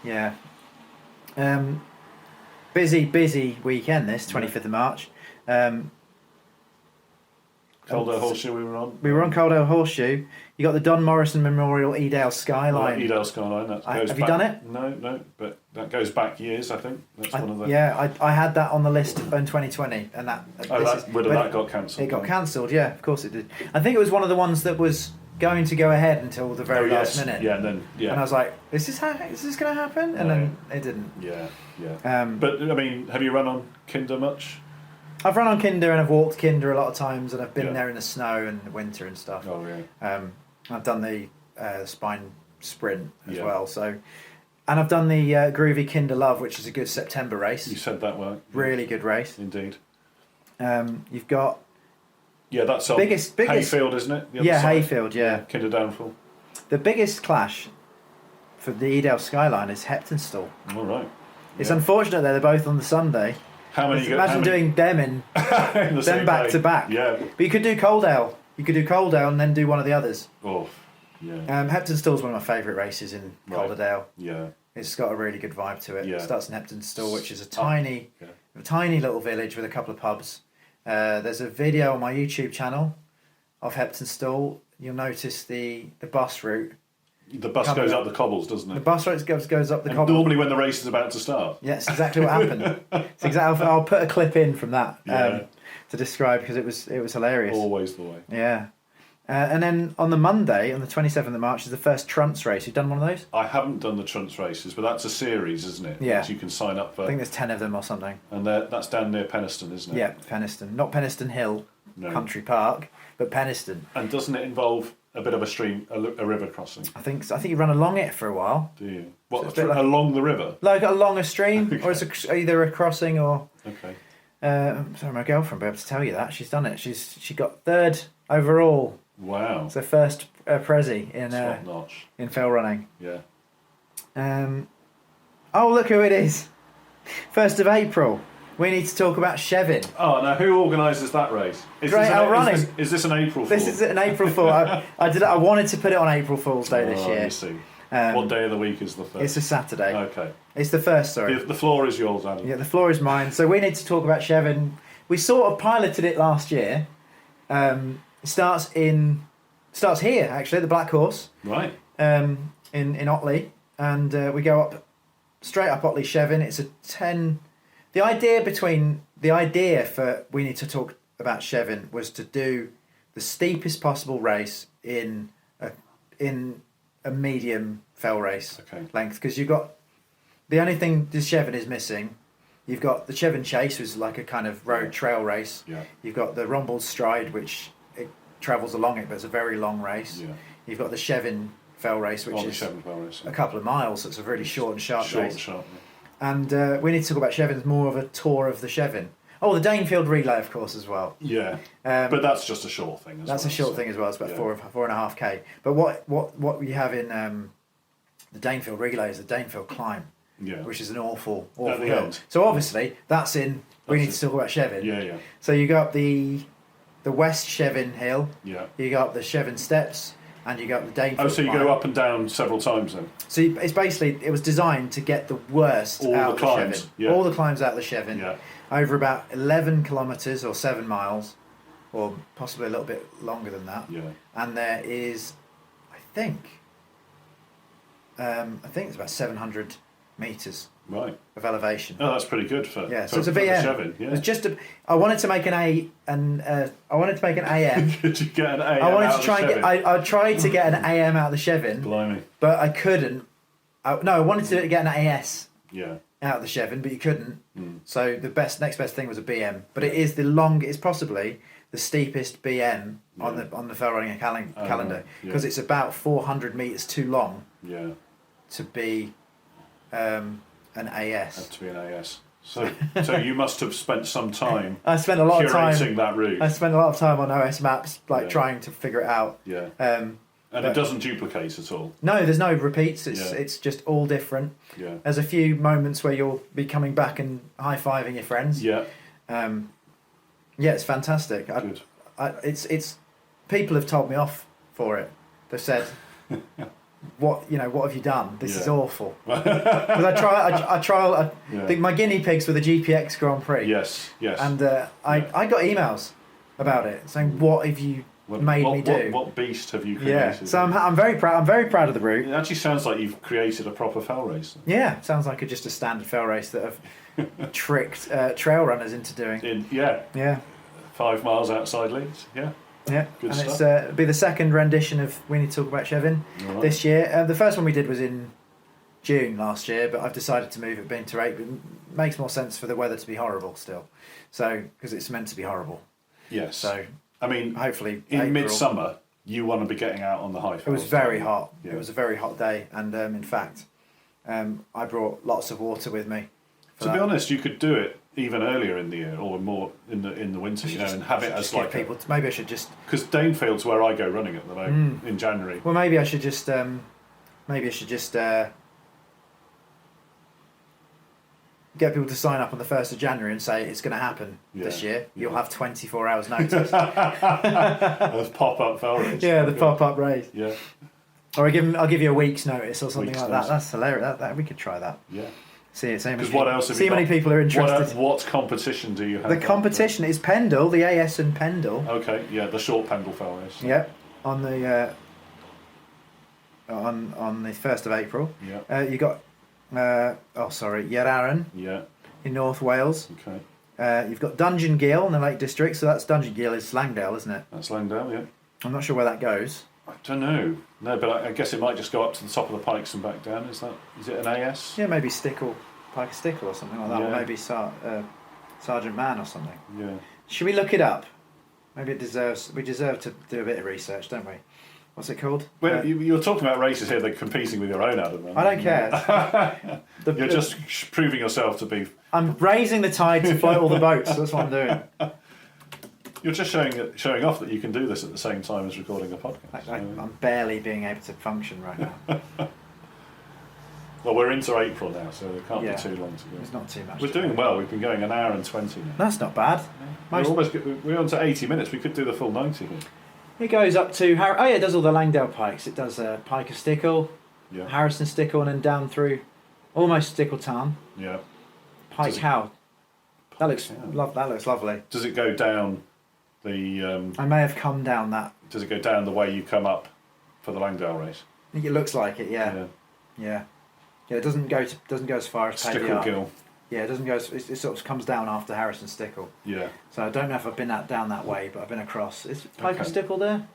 Yeah. Busy weekend. This 25th of March. Coaldale Horseshoe we were on. We were on Coaldale Horseshoe. You got the Don Morrison Memorial Edale Skyline. Edale Skyline. That goes have you back, done it? No, but that goes back years. I think that's one of the. I had that on the list in 2020, and that. Would have that got cancelled? It got cancelled. Yeah, of course it did. I think it was one of the ones that was going to go ahead until the very last minute. Yeah, and then And I was like, "Is this going to happen?" And then it didn't. Yeah. But I mean, have you run on Kinder much? I've run on Kinder and I've walked Kinder a lot of times, and I've been Yeah. there in the snow and the winter and stuff. Oh yeah. I've done the spine sprint as Yeah. well. So, and I've done the Groovy Kinder Love, which is a good September race. You said that well. Really good race. Indeed. You've got That's on biggest Hayfield, isn't it? The other side? Hayfield. Yeah. Kinder Downfall. The biggest clash for the Edale Skyline is Heptonstall. All right. It's Yeah. unfortunate they're both on the Sunday. How many? Imagine doing them in the them same back day? to back. Yeah. But you could do Coaldale. You could do Coaldale and then do one of the others. Oh. Yeah. Heptonstall's one of my favourite races in Right. Calderdale. Yeah. It's got a really good vibe to it. Yeah. It starts in Heptonstall, which is a Yeah. tiny little village with a couple of pubs. There's a video on my YouTube channel of Heptonstall. You'll notice the bus route. The bus Coming goes up. up the cobbles, doesn't it? The bus route goes up the And cobble. normally when the race is about to start. Yeah, it's exactly what happened. It's exactly. I'll put a clip in from that Yeah. to describe because it was hilarious. Always the way. Yeah. And then on the Monday, on the 27th of March, is the first Trunts race. You've done one of those? I haven't done the Trunts races, but that's a series, isn't it? Yeah. That you can sign up for. I think there's 10 of them or something. And that's down near Penistone, isn't it? Yeah, Penistone. Not Penistone Hill. country park, but Penistone. And doesn't it involve a bit of a stream, a river crossing? I think so. I think you run along it for a while. Do you? What, it's a bit like- along the river? Like along a stream, Okay. or it's either a crossing or. Okay. Sorry, my girlfriend will be able to tell you that. She's done it. She got 3rd overall. Wow. It's her first Prezi in Top notch. in fell running. Yeah. Oh, look who it is! 1st of April. We need to talk about Chevin. Oh, now who organises that race? Great Out Running. Is this an April Fool? This is an April Fool. I wanted to put it on April Fool's Day this year. You see. What day of the week is the first? It's a Saturday. Okay. It's the first, sorry. The floor is yours, Adam. Yeah, the floor is mine. So we need to talk about Chevin. We sort of piloted it last year. It starts here, actually, the Black Horse. Right. In Otley. And we go up, straight up Otley Chevin. It's a 10... The idea for we need to talk about Chevin was to do the steepest possible race in a medium fell race length, because you've got the only thing this Chevin is missing. You've got the Chevin Chase, which is like a kind of road trail race. Yeah. You've got the Rumble Stride, which it travels along it, but it's a very long race. Yeah. You've got the Chevin fell race, which is a couple of miles. So it's a really short and sharp race. Sharp. And we need to talk about Chevin's more of a tour of the Chevin. Oh, the Danefield Relay, of course, as well. Yeah, but that's just a short thing as well. That's a short thing as well. It's about 4.5k. But what we have in the Danefield Relay is the Danefield Climb, which is an awful hill. End. So obviously that's in. We need to talk about Chevin. Yeah. So you go up the West Chevin Hill. Yeah. You go up the Chevin Steps. And you go up the Danefield. Oh, so you go up and down several times then? So it's basically, it was designed to get the worst out of the Chevin. Yeah. All the climbs out of the Chevin. Yeah. Over about 11 kilometres or 7 miles, or possibly a little bit longer than that. Yeah. And there is, I think it's about 700 metres right. of elevation. Oh, that's pretty good for so it's a BM. Chevin. Yeah. It was just I wanted to make an AM. Could you get an AM? I wanted out to of try the and get. Chevin? I tried to get an AM out of the Chevin. Blimey. But I couldn't. I wanted to get an AS. Yeah. Out of the Chevin, but you couldn't. Mm. So the next best thing was a BM. But it is it's possibly the steepest BM on the fell running calendar, because it's about 400 metres too long. Yeah. To be an AS. Have to be an AS. So you must have spent some time. I spent a lot of time curating that route. I spent a lot of time on OS Maps, trying to figure it out. Yeah. And it doesn't duplicate at all. No, there's no repeats. It's just all different. Yeah. There's a few moments where you'll be coming back and high-fiving your friends. Yeah. It's fantastic. Good. It's people have told me off for it. They've said, what have you done? This is awful. Because I think my guinea pigs were the GPX Grand Prix. Yes. And I got emails about it saying, what have you made me do? What beast have you created? Yeah, so I'm very proud. I'm very proud of the route. It actually sounds like you've created a proper fell race. Yeah, sounds like just a standard fell race that have tricked trail runners into doing. Yeah. 5 miles outside Leeds. Yeah. Yeah, Good and stuff. it'll be the second rendition of We Need to Talk About Chevin this year. The first one we did was in June last year, but I've decided to move it being to April. It makes more sense for the weather to be horrible still, so because it's meant to be horrible. Yes. So I mean, hopefully in April. midsummer you want to be getting out on the high. It was very hot. Yeah. It was a very hot day, and in fact, I brought lots of water with me. To be honest, you could do it even earlier in the year or more in the winter, and have it as like people. Maybe I should just because Danefield's where I go running at the moment in January. Well, maybe I should just get people to sign up on the 1st of January and say it's going to happen this year. You'll have 24 hours notice. A pop-up fell race. Yeah, the pop-up race. Yeah. Or I'll give you a week's notice or something Week's like notice. that. That's hilarious. That we could try that. Yeah. See how what else have you many got? people are interested. What competition do you have? The competition is Pendle, the AS and Pendle. Okay, yeah, the short Pendle fell race. Yeah, on the on the 1st of April. Yeah. You got Yarraran. Yeah. In North Wales. Okay. You've got Dungeon Gill in the Lake District, so that's Dungeon Gill is Langdale, isn't it? That's Langdale, yeah. I'm not sure where that goes. I don't know. No, but I guess it might just go up to the top of the pikes and back down. Is it an AS? Yeah, maybe Stickle, Pike Stickle or something like that, or maybe Sergeant Man or something. Yeah. Should we look it up? Maybe we deserve to do a bit of research, don't we? What's it called? Well, you're talking about races here. They're competing with your own, Adam. I don't care. You're just proving yourself to be. I'm raising the tide to float all the boats. That's what I'm doing. You're just showing off that you can do this at the same time as recording a podcast. I'm barely being able to function right now. Well, we're into April now, so it can't Yeah. be too long to go. It's not too much. We're doing well. We've been going an hour and 20 now. That's not bad. We're on to 80 minutes. We could do the full 90 here. It goes up to it does all the Langdale pikes. It does Pike of Stickle, Yeah. Harrison Stickle, and then down through almost Stickle Town. Yeah. Pike Does it- How. That looks Town. that looks lovely. Does it go down the? I may have come down that. Does it go down the way you come up for the Langdale race? I think it looks like it. Yeah. It doesn't go as far as Pavey Stickle Up. Gill. Yeah, it doesn't go. It sort of comes down after Harrison Stickle. Yeah. So I don't know if I've been down that way, but I've been across. Is Pike of Okay. Stickle there?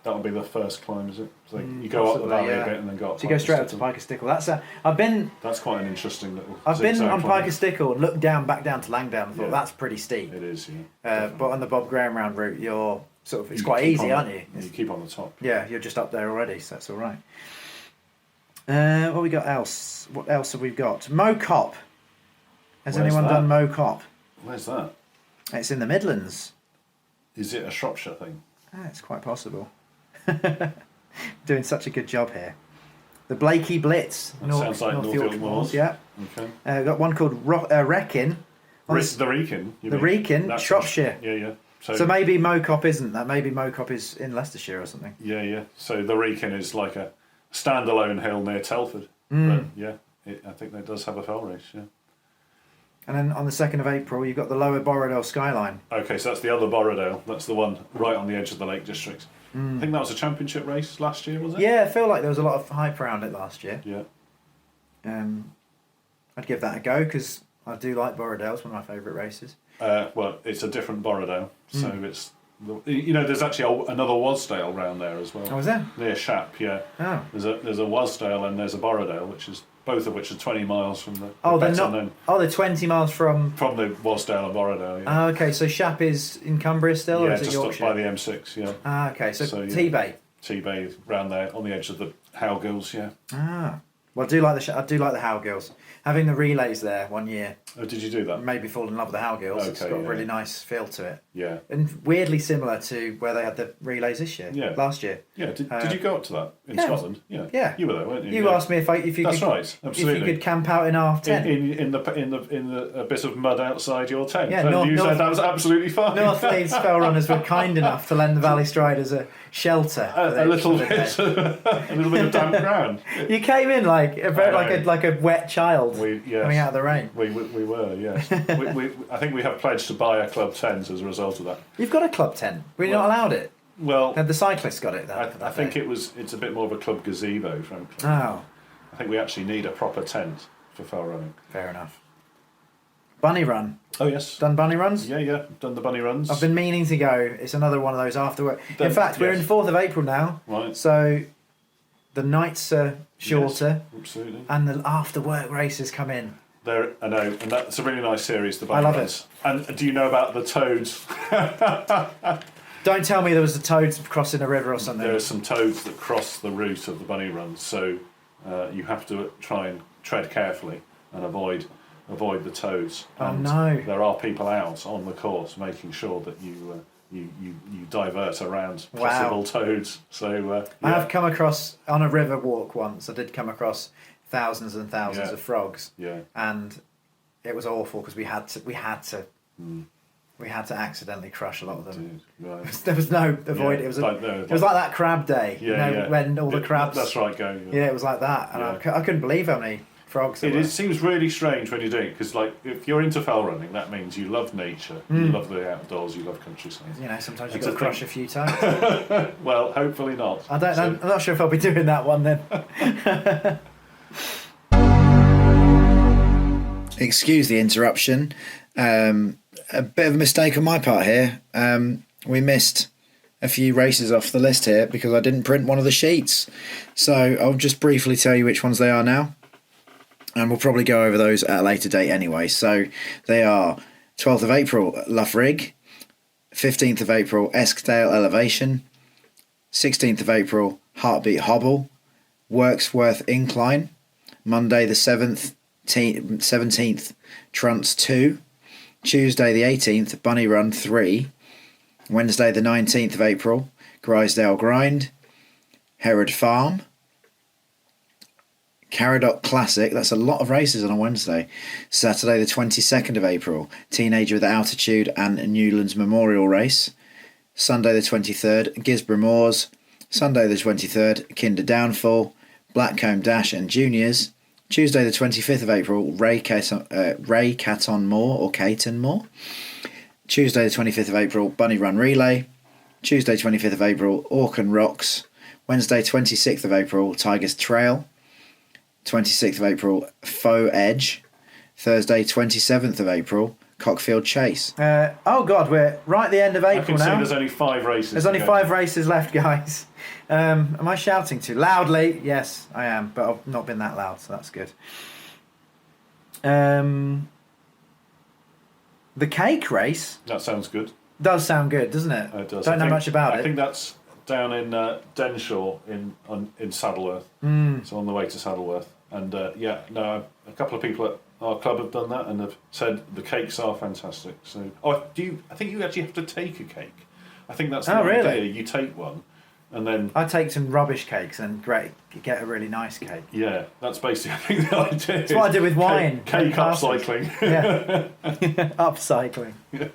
That'll be the first climb, is it? So you go up the possibly, valley yeah. a bit and then go up. So you go straight up to Pike of Stickle. That's quite an interesting little. I've been zigzag on climb. Pike of Stickle and looked back down to Langdale and thought Yeah. that's pretty steep. It is, yeah. But on the Bob Graham round route, you're sort of it's You quite keep easy, on aren't you? You keep on the top. Yeah, you're just up there already, so that's all right. What we got else? What else have we got? Mo Cop. Has Where's anyone that? done Mo Cop? Where's that? It's in the Midlands. Is it a Shropshire thing? It's quite possible. Doing such a good job here. The Blakey Blitz. That sounds like North York Moors. Yeah. Okay. Got one called Wreckin. The Wrekin. The Wrekin, That's Shropshire. Yeah, yeah. So maybe Mo Cop isn't that. Maybe Mo Cop is in Leicestershire or something. Yeah, yeah. So the Wrekin is like a standalone hill near Telford. But yeah, I think that does have a fell race. Yeah. And then on the 2nd of April, you've got the Lower Borrowdale Skyline. Okay, so that's the other Borrowdale. That's the one right on the edge of the Lake District. I think that was a championship race last year, was it? Yeah, I feel like there was a lot of hype around it last year. Yeah. I'd give that a go because I do like Borrowdale. It's one of my favourite races. Well, it's a different Borrowdale, so it's there's actually another Wasdale round there as well. Oh, is there? Near Shap, yeah. Oh. There's a Wasdale and there's a Borrowdale, both of which are 20 miles from the. Oh, they're better not. known- Oh, they're 20 miles from. From the Wasdale and Borrowdale, yeah. Oh, okay, so Shap is in Cumbria still, or Yeah, is it just up Yorkshire? by the M6, yeah. Ah, okay, so So, yeah. T-Bay. T-Bay round there on the edge of the Howgills, yeah. Ah, well, I do like the Howgills. Having the relays there one year Oh, did you do that? made me fall in love with the Howgills. It's Okay, got a yeah. really nice feel to it, Yeah. and weirdly similar to where they had the relays this year. Yeah. Last year. Yeah, did you go up to that in yeah. Scotland? Yeah. Yeah. You were there, weren't you? You Yeah. asked me if you That's could, right, if absolutely. you could camp out in our tent. In the bit of mud outside your tent. Yeah, and you North- said that was absolutely fine. North Leeds Fell Runners were kind enough to lend the Valley Striders a shelter. for a little the bit, day. a little bit of damp ground. You came in like know. like a wet child Yes. coming out of the rain. We were, yes. I think we have pledged to buy a club tent as a result of that. You've got a club tent. We're not allowed it. Well, The cyclists got it. I think it's a bit more of a club gazebo, frankly. Oh, I think we actually need a proper tent for fell running. fair enough. Bunny run. Oh yes. Done bunny runs? Yeah. Done the bunny runs. I've been meaning to go. It's another one of those after work. In Done- fact, we're yes. in 4th of April now. Right. So the nights are shorter Yes, absolutely. and the after work races come in. I know, and that's a really nice series. The I bunny love runs. And do you know about the toads? Don't tell me there was a toads crossing a river or something. There are some toads that cross the route of the bunny runs, so you have to try and tread carefully and avoid the toads. Oh, And no. There are people out on the course making sure that you divert around Wow. possible toads. So I yeah. have come across on a river walk once. I did come across thousands and thousands Yeah. of frogs, Yeah. and it was awful because we had to accidentally crush a lot of them. Right. There was no avoid. Yeah, It was no, like that crab day. Yeah, when all the crabs. That's right, go. Yeah, it was like that, and I couldn't believe how many frogs there were. It seems really strange when you do it, because like if you're into fell running, that means you love nature, you love the outdoors, you love countryside. Sometimes you've It's got to a crush thing. a few times. Well, hopefully not. I don't know. I'm not sure if I'll be doing that one then. Excuse the interruption. A bit of a mistake on my part here. We missed a few races off the list here because I didn't print one of the sheets. So I'll just briefly tell you which ones they are now. And we'll probably go over those at a later date anyway. So they are 12th of April, Loughrig. 15th of April, Eskdale Elevation. 16th of April, Heartbeat Hobble. Worksworth Incline. Monday the 17th, Trunts 2. Tuesday the 18th, Bunny Run 3. Wednesday the 19th of April, Grisdale Grind. Herod Farm. Caradoc Classic, that's a lot of races on a Wednesday. Saturday the 22nd of April, Teenager with Altitude and Newlands Memorial Race. Sunday the 23rd, Gisborough Moors. Sunday the 23rd, Kinder Downfall, Blackcomb Dash and Juniors. Tuesday the 25th of April, Ray Caton Moor or Caton Moor. Tuesday the 25th of April, Bunny Run Relay. Tuesday 25th of April, Orcan Rocks. Wednesday 26th of April, Tigers Trail. 26th of April, Faux Edge. Thursday 27th of April, Cockfield Chase. Oh God, we're right at the end of April now. I can see there's only 5 races. There's only 5 races left, guys. Am I shouting too loudly? Yes, I am, but I've not been that loud, so that's good. The cake race. That sounds good. Does sound good, doesn't it? It does. Don't know much about it. I think that's down in Denshaw in Saddleworth. So on the way to Saddleworth. And a couple of people at our club have done that and have said the cakes are fantastic. So, I think you actually have to take a cake. I think that's the idea. You take one, and then I take some rubbish cakes and get a really nice cake. Yeah, that's basically I think the idea. That's what I do with wine. Cake upcycling. Yeah, upcycling. Yeah.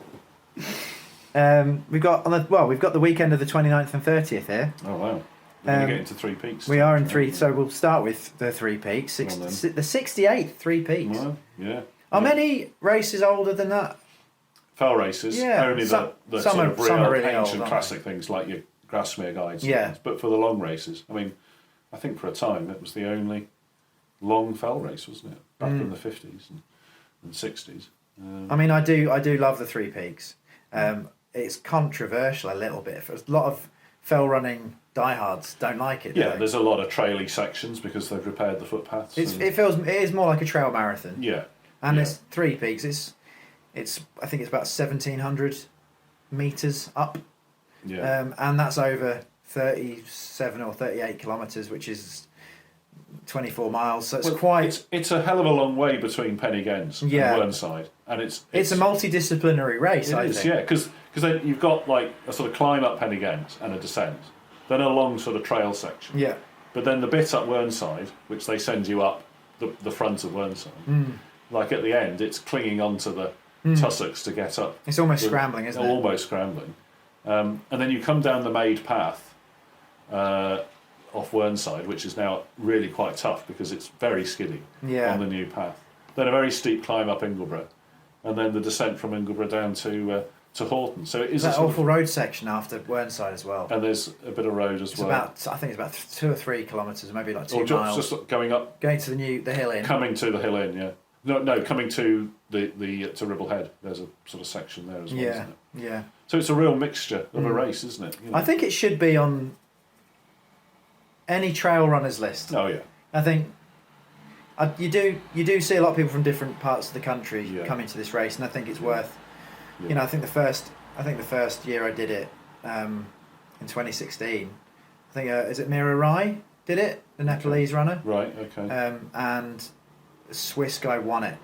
We've got the weekend of the 29th and 30th here. Oh wow. We're going to get into Three Peaks. We are in 3, so we'll start with the Three Peaks. The 68th Three Peaks. Well, yeah. Are many races older than that? Fell races. Yeah. Only the sort of really ancient old, classic things like your Grasmere guides. Yeah. But for the long races, I mean, I think for a time it was the only long fell race, wasn't it? Back in the 50s and 60s. I mean, I do love the Three Peaks. It's controversial a little bit. A lot of fell running diehards don't like it. Yeah, there's a lot of traily sections because they've repaired the footpaths. It is more like a trail marathon. Yeah, and it's Three Peaks. It's I think it's about 1,700 meters up. Yeah, and that's over 37 or 38 kilometers, which is 24 miles. So it's a hell of a long way between Pennygents and Whernside, and it's a multidisciplinary race. I think. Yeah, because then you've got like a sort of climb up Pennygents and a descent. Then a long sort of trail section. Yeah. But then the bit up Whernside, which they send you up the front of Whernside, like at the end, it's clinging onto the tussocks to get up. It's almost scrambling, isn't it? Almost scrambling. And then you come down the made path off Whernside, which is now really quite tough because it's very skiddy on the new path. Then a very steep climb up Ingleborough, and then the descent from Ingleborough down to Horton. So it is that awful road section after Whernside as well. And there's a bit of road as well. I think it's about 2 or 3 kilometres, maybe like 2 miles. Just going up, going to the hill inn. Coming to the hill inn, yeah. No, coming to the to Ribble Head. There's a sort of section there as well, isn't it? Yeah. So it's a real mixture of a race, isn't it? You know? I think it should be on any trail runners list. Oh yeah. I think you do see a lot of people from different parts of the country coming to this race, and I think it's worth. Yeah. You know, I think the first year I did it in 2016. I think is it Mira Rai did it, the Nepalese runner. Right. Okay. And a Swiss guy won it.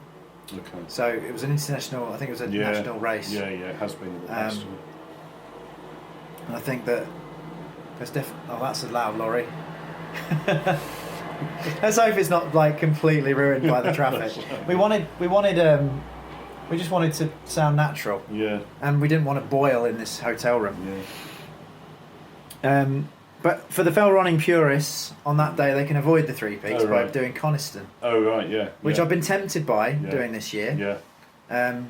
Okay. So it was an international. I think it was a national race. Yeah, it has been in the past. And I think that there's definitely. Oh, that's a loud lorry. Let's hope it's not like completely ruined by the traffic. We just wanted to sound natural. Yeah. And we didn't want to boil in this hotel room. Yeah. But for the fell running purists, on that day they can avoid the Three Peaks by doing Coniston. Oh right, yeah. Which I've been tempted by doing this year. Yeah.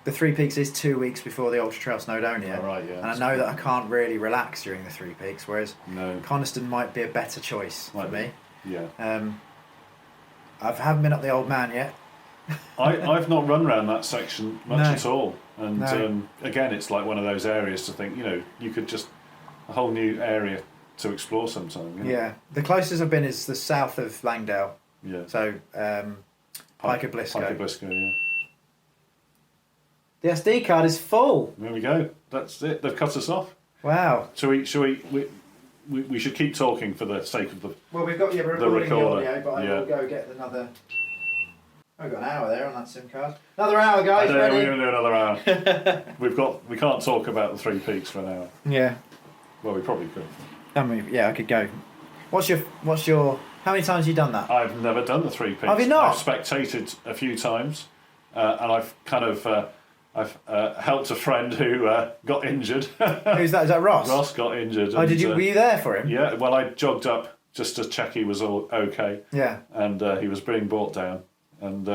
The Three Peaks is 2 weeks before the Ultra Trail Snowdonia. Oh, right, yeah. And I know that I can't really relax during the Three Peaks, whereas Coniston might be a better choice for me. Yeah. I haven't been up the Old Man yet. I've not run around that section much at all. And again, it's like one of those areas to think, you could just a whole new area to explore sometime. Yeah. The closest I've been is the south of Langdale. Yeah. So Piker Blisco. Piker Blisco, yeah. The SD card is full. There we go. That's it. They've cut us off. Wow. We should keep talking for the sake of the. Well, we've got the recorder. but I Yeah. will go get another. I've got an hour there on that SIM card. Another hour, guys. We're Ready? going to do another hour. We can't talk about the Three Peaks for an hour. Yeah. Well, we probably could. I mean, yeah, I could go. What's your? How many times have you done that? I've never done the Three Peaks. Have you not? I've spectated a few times, and I've kind of I've helped a friend who got injured. Who's that? Is that Ross? Ross got injured. Oh, did you? Were you there for him? Yeah. Well, I jogged up just to check he was all okay. Yeah. And he was being brought down, and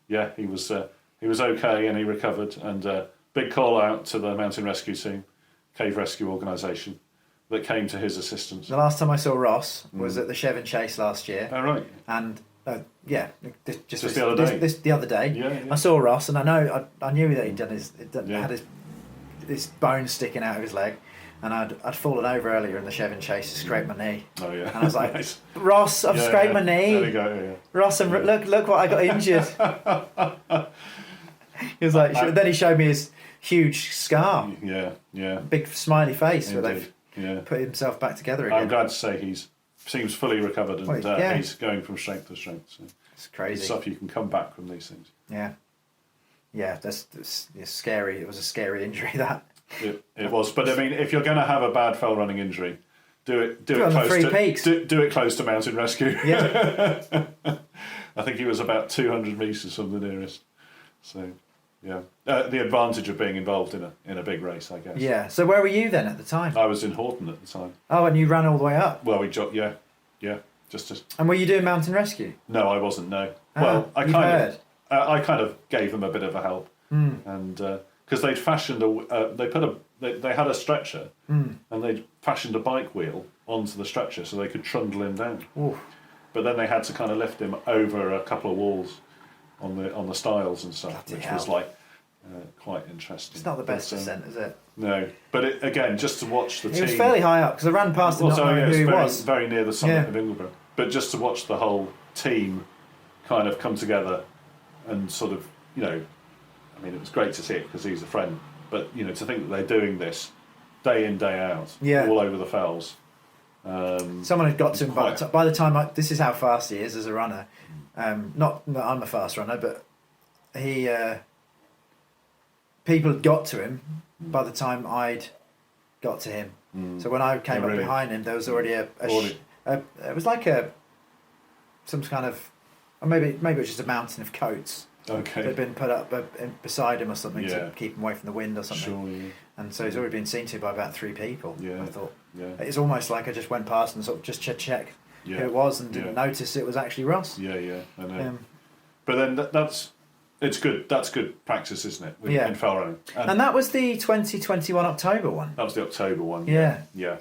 yeah, he was okay, and he recovered. And big call out to the mountain rescue team, cave rescue organisation, that came to his assistance. The last time I saw Ross was at the Chevin Chase last year. Oh right. And yeah, Just the other day. The other day. Yeah. I saw Ross, and I knew that he'd done Yeah. had his bone sticking out of his leg, and I'd fallen over earlier in the Chevin Chase to scrape my knee. Oh yeah. And I was like, Nice. Ross, I've scraped my knee. There we go. Yeah. Ross, look what I got injured. He was like, then he showed me his huge scar, Yeah. big smiley face, where Indeed. they've Yeah. put himself back together again. I'm glad to say he seems fully recovered, and Well, yeah. he's going from strength to strength. So It's crazy. stuff you can come back from these things. Yeah. Yeah, that's scary. It was a scary injury, that. It was, but I mean, if you're going to have a bad fell running injury, do it on the close Three to Peaks. do it close to mountain rescue. Yeah. I think he was about 200 metres from the nearest. So, yeah, the advantage of being involved in a big race, I guess. Yeah. So where were you then at the time? I was in Horton at the time. Oh, and you ran all the way up. Well, yeah, just to. And were you doing mountain rescue? No, I wasn't. No. Ah, Well, I you've kind heard. of. I kind of gave them a bit of a help, and because they'd fashioned they had a stretcher, and they'd fashioned a bike wheel onto the stretcher so they could trundle him down. Oof. But then they had to kind of lift him over a couple of walls on the stiles and stuff, Bloody which hell. was like quite interesting. It's not the best But, descent, is it? No, but again, just to watch the He team. was fairly high up because I ran past him not Also, knowing yeah, who it's he very, was. very near the summit Yeah. of Ingleborough. But just to watch the whole team kind of come together and sort of, I mean, it was great to see it because he's a friend. But, to think that they're doing this day in, day out, Yeah. all over the fells. Someone had got to him Quite. by the time this is how fast he is as a runner. Not that I'm a fast runner, but he people had got to him by the time I'd got to him. So when I came Oh, up really? behind him, there was already Already. it was like some kind of, or maybe it was just a mountain of coats that Okay. had been put up beside him or something Yeah. to keep him away from the wind or something. Sure, yeah. And so he's already been seen to by about 3 people. Yeah. I thought Yeah. it's almost like I just went past and sort of just checked Yeah. who it was and didn't Yeah. notice it was actually Ross. Yeah, I know. Um, But then it's good. That's good practice, isn't it? Yeah. In fell running. and that was the 2021 October one. That was the October one. Yeah. Yeah.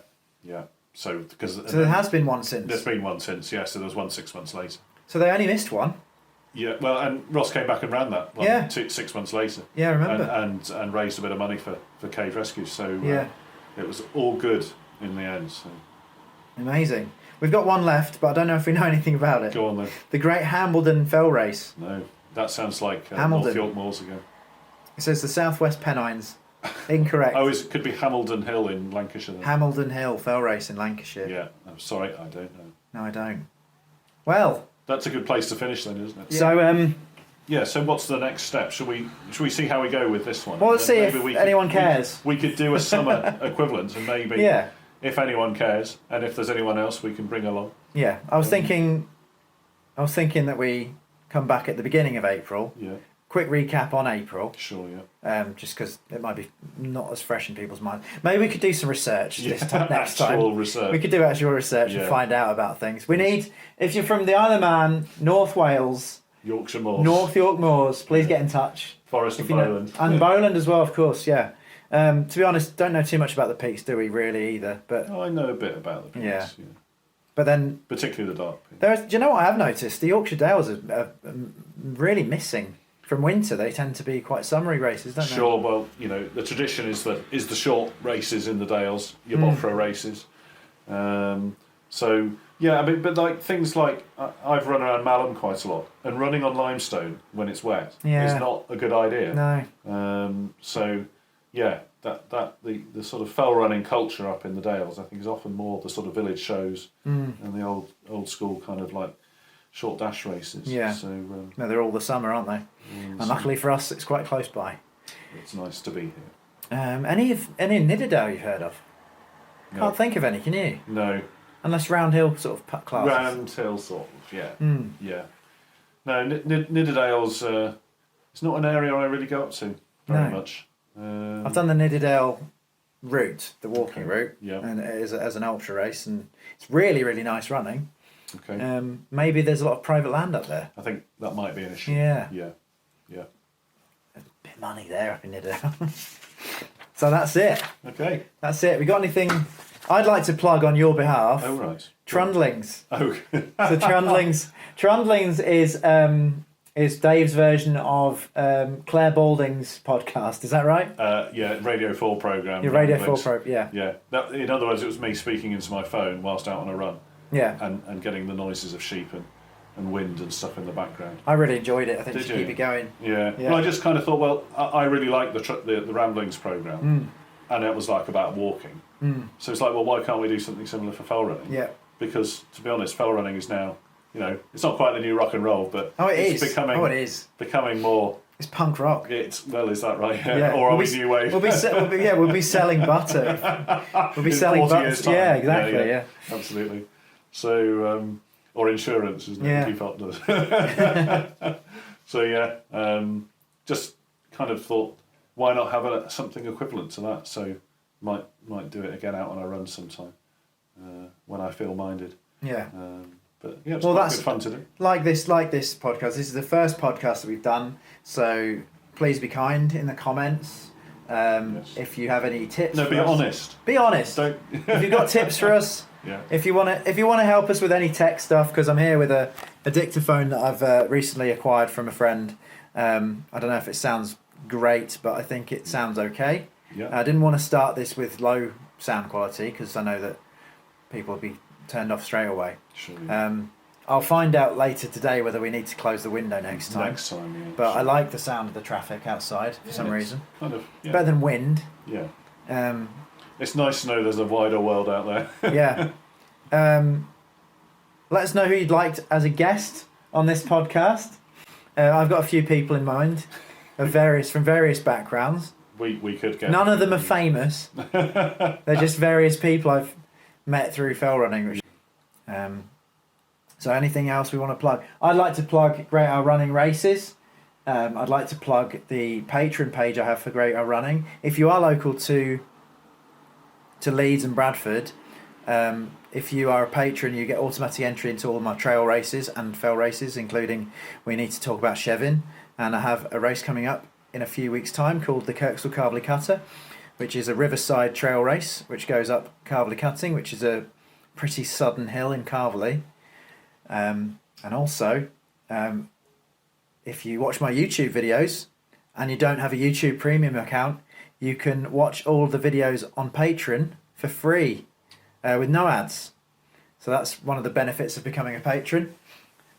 So because So there has been one since. there's been one since, yeah. So there was one 6 months later. So they only missed one. Yeah. Well, and Ross came back and ran that one Yeah. 6 months later. Yeah, I remember. And raised a bit of money for cave rescue. So Yeah. it was all good in the end. So Amazing. We've got one left, but I don't know if we know anything about it. go on then. The Great Hambledon Fell Race. No, that sounds like Hamilton. North York Moors ago. It says the Southwest Pennines. Incorrect. Oh, it could be Hamilton Hill in Lancashire. Then. Hambledon Hill Fell Race in Lancashire. Yeah. I'm sorry, I don't know. No, I don't. Well, That's a good place to finish then, isn't it? so Yeah. So what's the next step? Should we see how we go with this one? well, let's see Maybe if anyone cares. We could do a summer equivalent, and maybe Yeah. if anyone cares, and if there's anyone else we can bring along. Yeah, I was thinking that we come back at the beginning of April. Yeah. Quick recap on April, Sure. Yeah. just because it might be not as fresh in people's minds. Maybe we could do some research next Actual time. research. We could do actual research Yeah. and find out about things. We need, if you're from the Isle of Man, North Wales, Yorkshire Moors. North York Moors, please get in touch. Forest If and you know, Bowland. and Bowland as well, of course. Yeah. To be honest, don't know too much about the peaks, do we? Really either. But Oh, I know a bit about the peaks. Yeah. Yeah. but then Particularly the dark peaks. do you know what I have noticed? The Yorkshire Dales are really missing from winter. They tend to be quite summery races, don't they? Sure. Well, the tradition is the short races in the Dales, your Bofra races. So yeah, I mean, but like things like I've run around Malham quite a lot, and running on limestone when it's wet is not a good idea. No. So yeah, that the sort of fell running culture up in the Dales, I think, is often more the sort of village shows and the old school kind of like short dash races. Yeah. So No, they're all the summer, aren't they? And luckily for us, it's quite close by. it's nice to be here. Any in Nidderdale you've heard of? No. Can't think of any, can you? No. Unless Round Hill sort of classes. Round Hill sort of, yeah. Yeah. No, Nidderdale's it's not an area I really go up to very much. I've done the Nidderdale route, the walking route, Yeah. and it is as an ultra race, and it's really, really nice running. Okay. Maybe there's a lot of private land up there. I think that might be an issue. Yeah. Yeah. There's a bit of money there up in Nidderdale. So that's it. Okay. That's it. We got anything I'd like to plug on your behalf? Oh right. Trundlings. Oh. So Trundlings is Dave's version of Claire Balding's podcast. Is that right? Yeah, Radio 4 programme. Your Radio 4 Ramblings. program, yeah. Yeah. In other words, it was me speaking into my phone whilst out on a run Yeah. and getting the noises of sheep and wind and stuff in the background. I really enjoyed it. I think Did you should you? keep it going. Yeah. Yeah. Well, I just kind of thought, well, I really like the Ramblings programme. And it was like about walking. So it's like, well, why can't we do something similar for fell running? Yeah. Because, to be honest, fell running is now, it's not quite the new rock and roll, but It it's is. becoming more. It's punk rock. Is that right? Yeah. Or are we new wave? We'll be selling butter. We'll be In selling 40 butter. years' time. Yeah, exactly. Yeah. Absolutely. So, or insurance, isn't it? Yeah. Keep up does. So yeah, just kind of thought, why not have something equivalent to that? So might do it again out on a run sometime when I feel minded. Yeah. But yeah, it's Well, quite that's good fun to do. Like this podcast. This is the first podcast that we've done. So please be kind in the comments. Yes. If you have any tips, No, for be us, honest. Be honest. Don't. If you've got tips for us, Yeah. if you want to help us with any tech stuff, because I'm here with a dictaphone that I've recently acquired from a friend. I don't know if it sounds great, but I think it sounds okay. Yeah. I didn't want to start this with low sound quality because I know that people will be turned off straight away. Sure. I'll find out later today whether we need to close the window next time. Next time, yeah. But sure. I like the sound of the traffic outside for some it's reason. Kind of. Yeah. Better than wind. Yeah. It's nice to know there's a wider world out there. Yeah. Let us know who you'd like as a guest on this podcast. I've got a few people in mind from various backgrounds. We could get. None of them are famous. They're just various people I've met through fell running. So anything else we want to plug? I'd like to plug Great Isle Running Races. I'd like to plug the Patreon page I have for Great Isle Running. If you are local to Leeds and Bradford, if you are a patron, you get automatic entry into all my trail races and fell races, including we need to talk about Chevin. And I have a race coming up in a few weeks' time called the Kirksall Carvely Cutter, which is a riverside trail race which goes up Carvely Cutting, which is a pretty sudden hill in Carvely. And also, if you watch my YouTube videos and you don't have a YouTube Premium account, you can watch all the videos on Patreon for free with no ads. So that's one of the benefits of becoming a patron.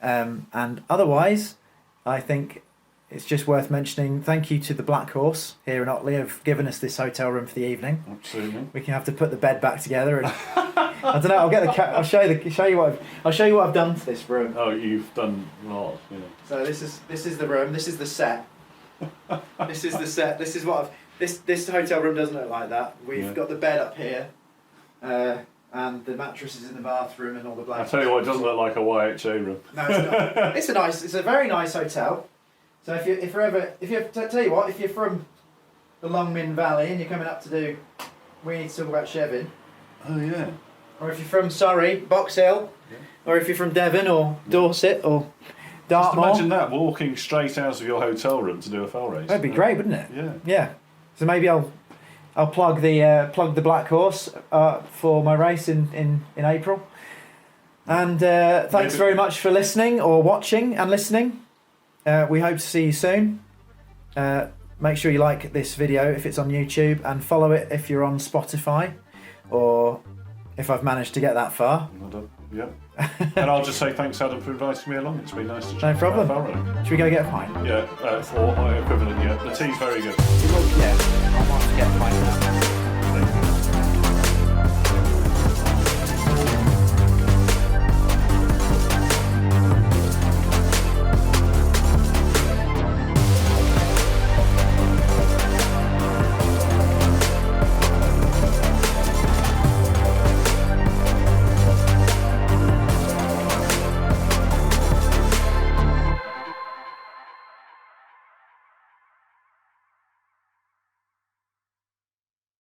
And otherwise, I think it's just worth mentioning thank you to the Black Horse here in Otley who've given us this hotel room for the evening. Absolutely. We can have to put the bed back together and I don't know. I'll show you what I've done to this room. Oh, you've done a lot. Yeah. So this is the room. This is the set. This is the set. This is what this hotel room doesn't look like that. We've got the bed up here, and the mattress is in the bathroom and all the I blankets. tell you what, it doesn't look like a YHA room. No, it's not. It's a very nice hotel. So if you're from the Longmin Valley and you're coming up to do, we need to talk about Chevin. Oh yeah. Or if you're from Surrey, Box Hill, or if you're from Devon or Dorset or Dartmoor. Just imagine that, walking straight out of your hotel room to do a fell race. That'd be great, wouldn't it? Yeah. Yeah. So maybe I'll plug the Black Horse for my race in April. And thanks very much for listening or watching and listening. We hope to see you soon. Make sure you like this video if it's on YouTube and follow it if you're on Spotify or if I've managed to get that far. Well done. Yeah. And I'll just say thanks, Adam, for inviting me along. It's been nice to chat No problem. about barrelling. Should we go get a pint? Yeah, or my equivalent, yeah. The tea's very good. Yeah, I want to get a pint.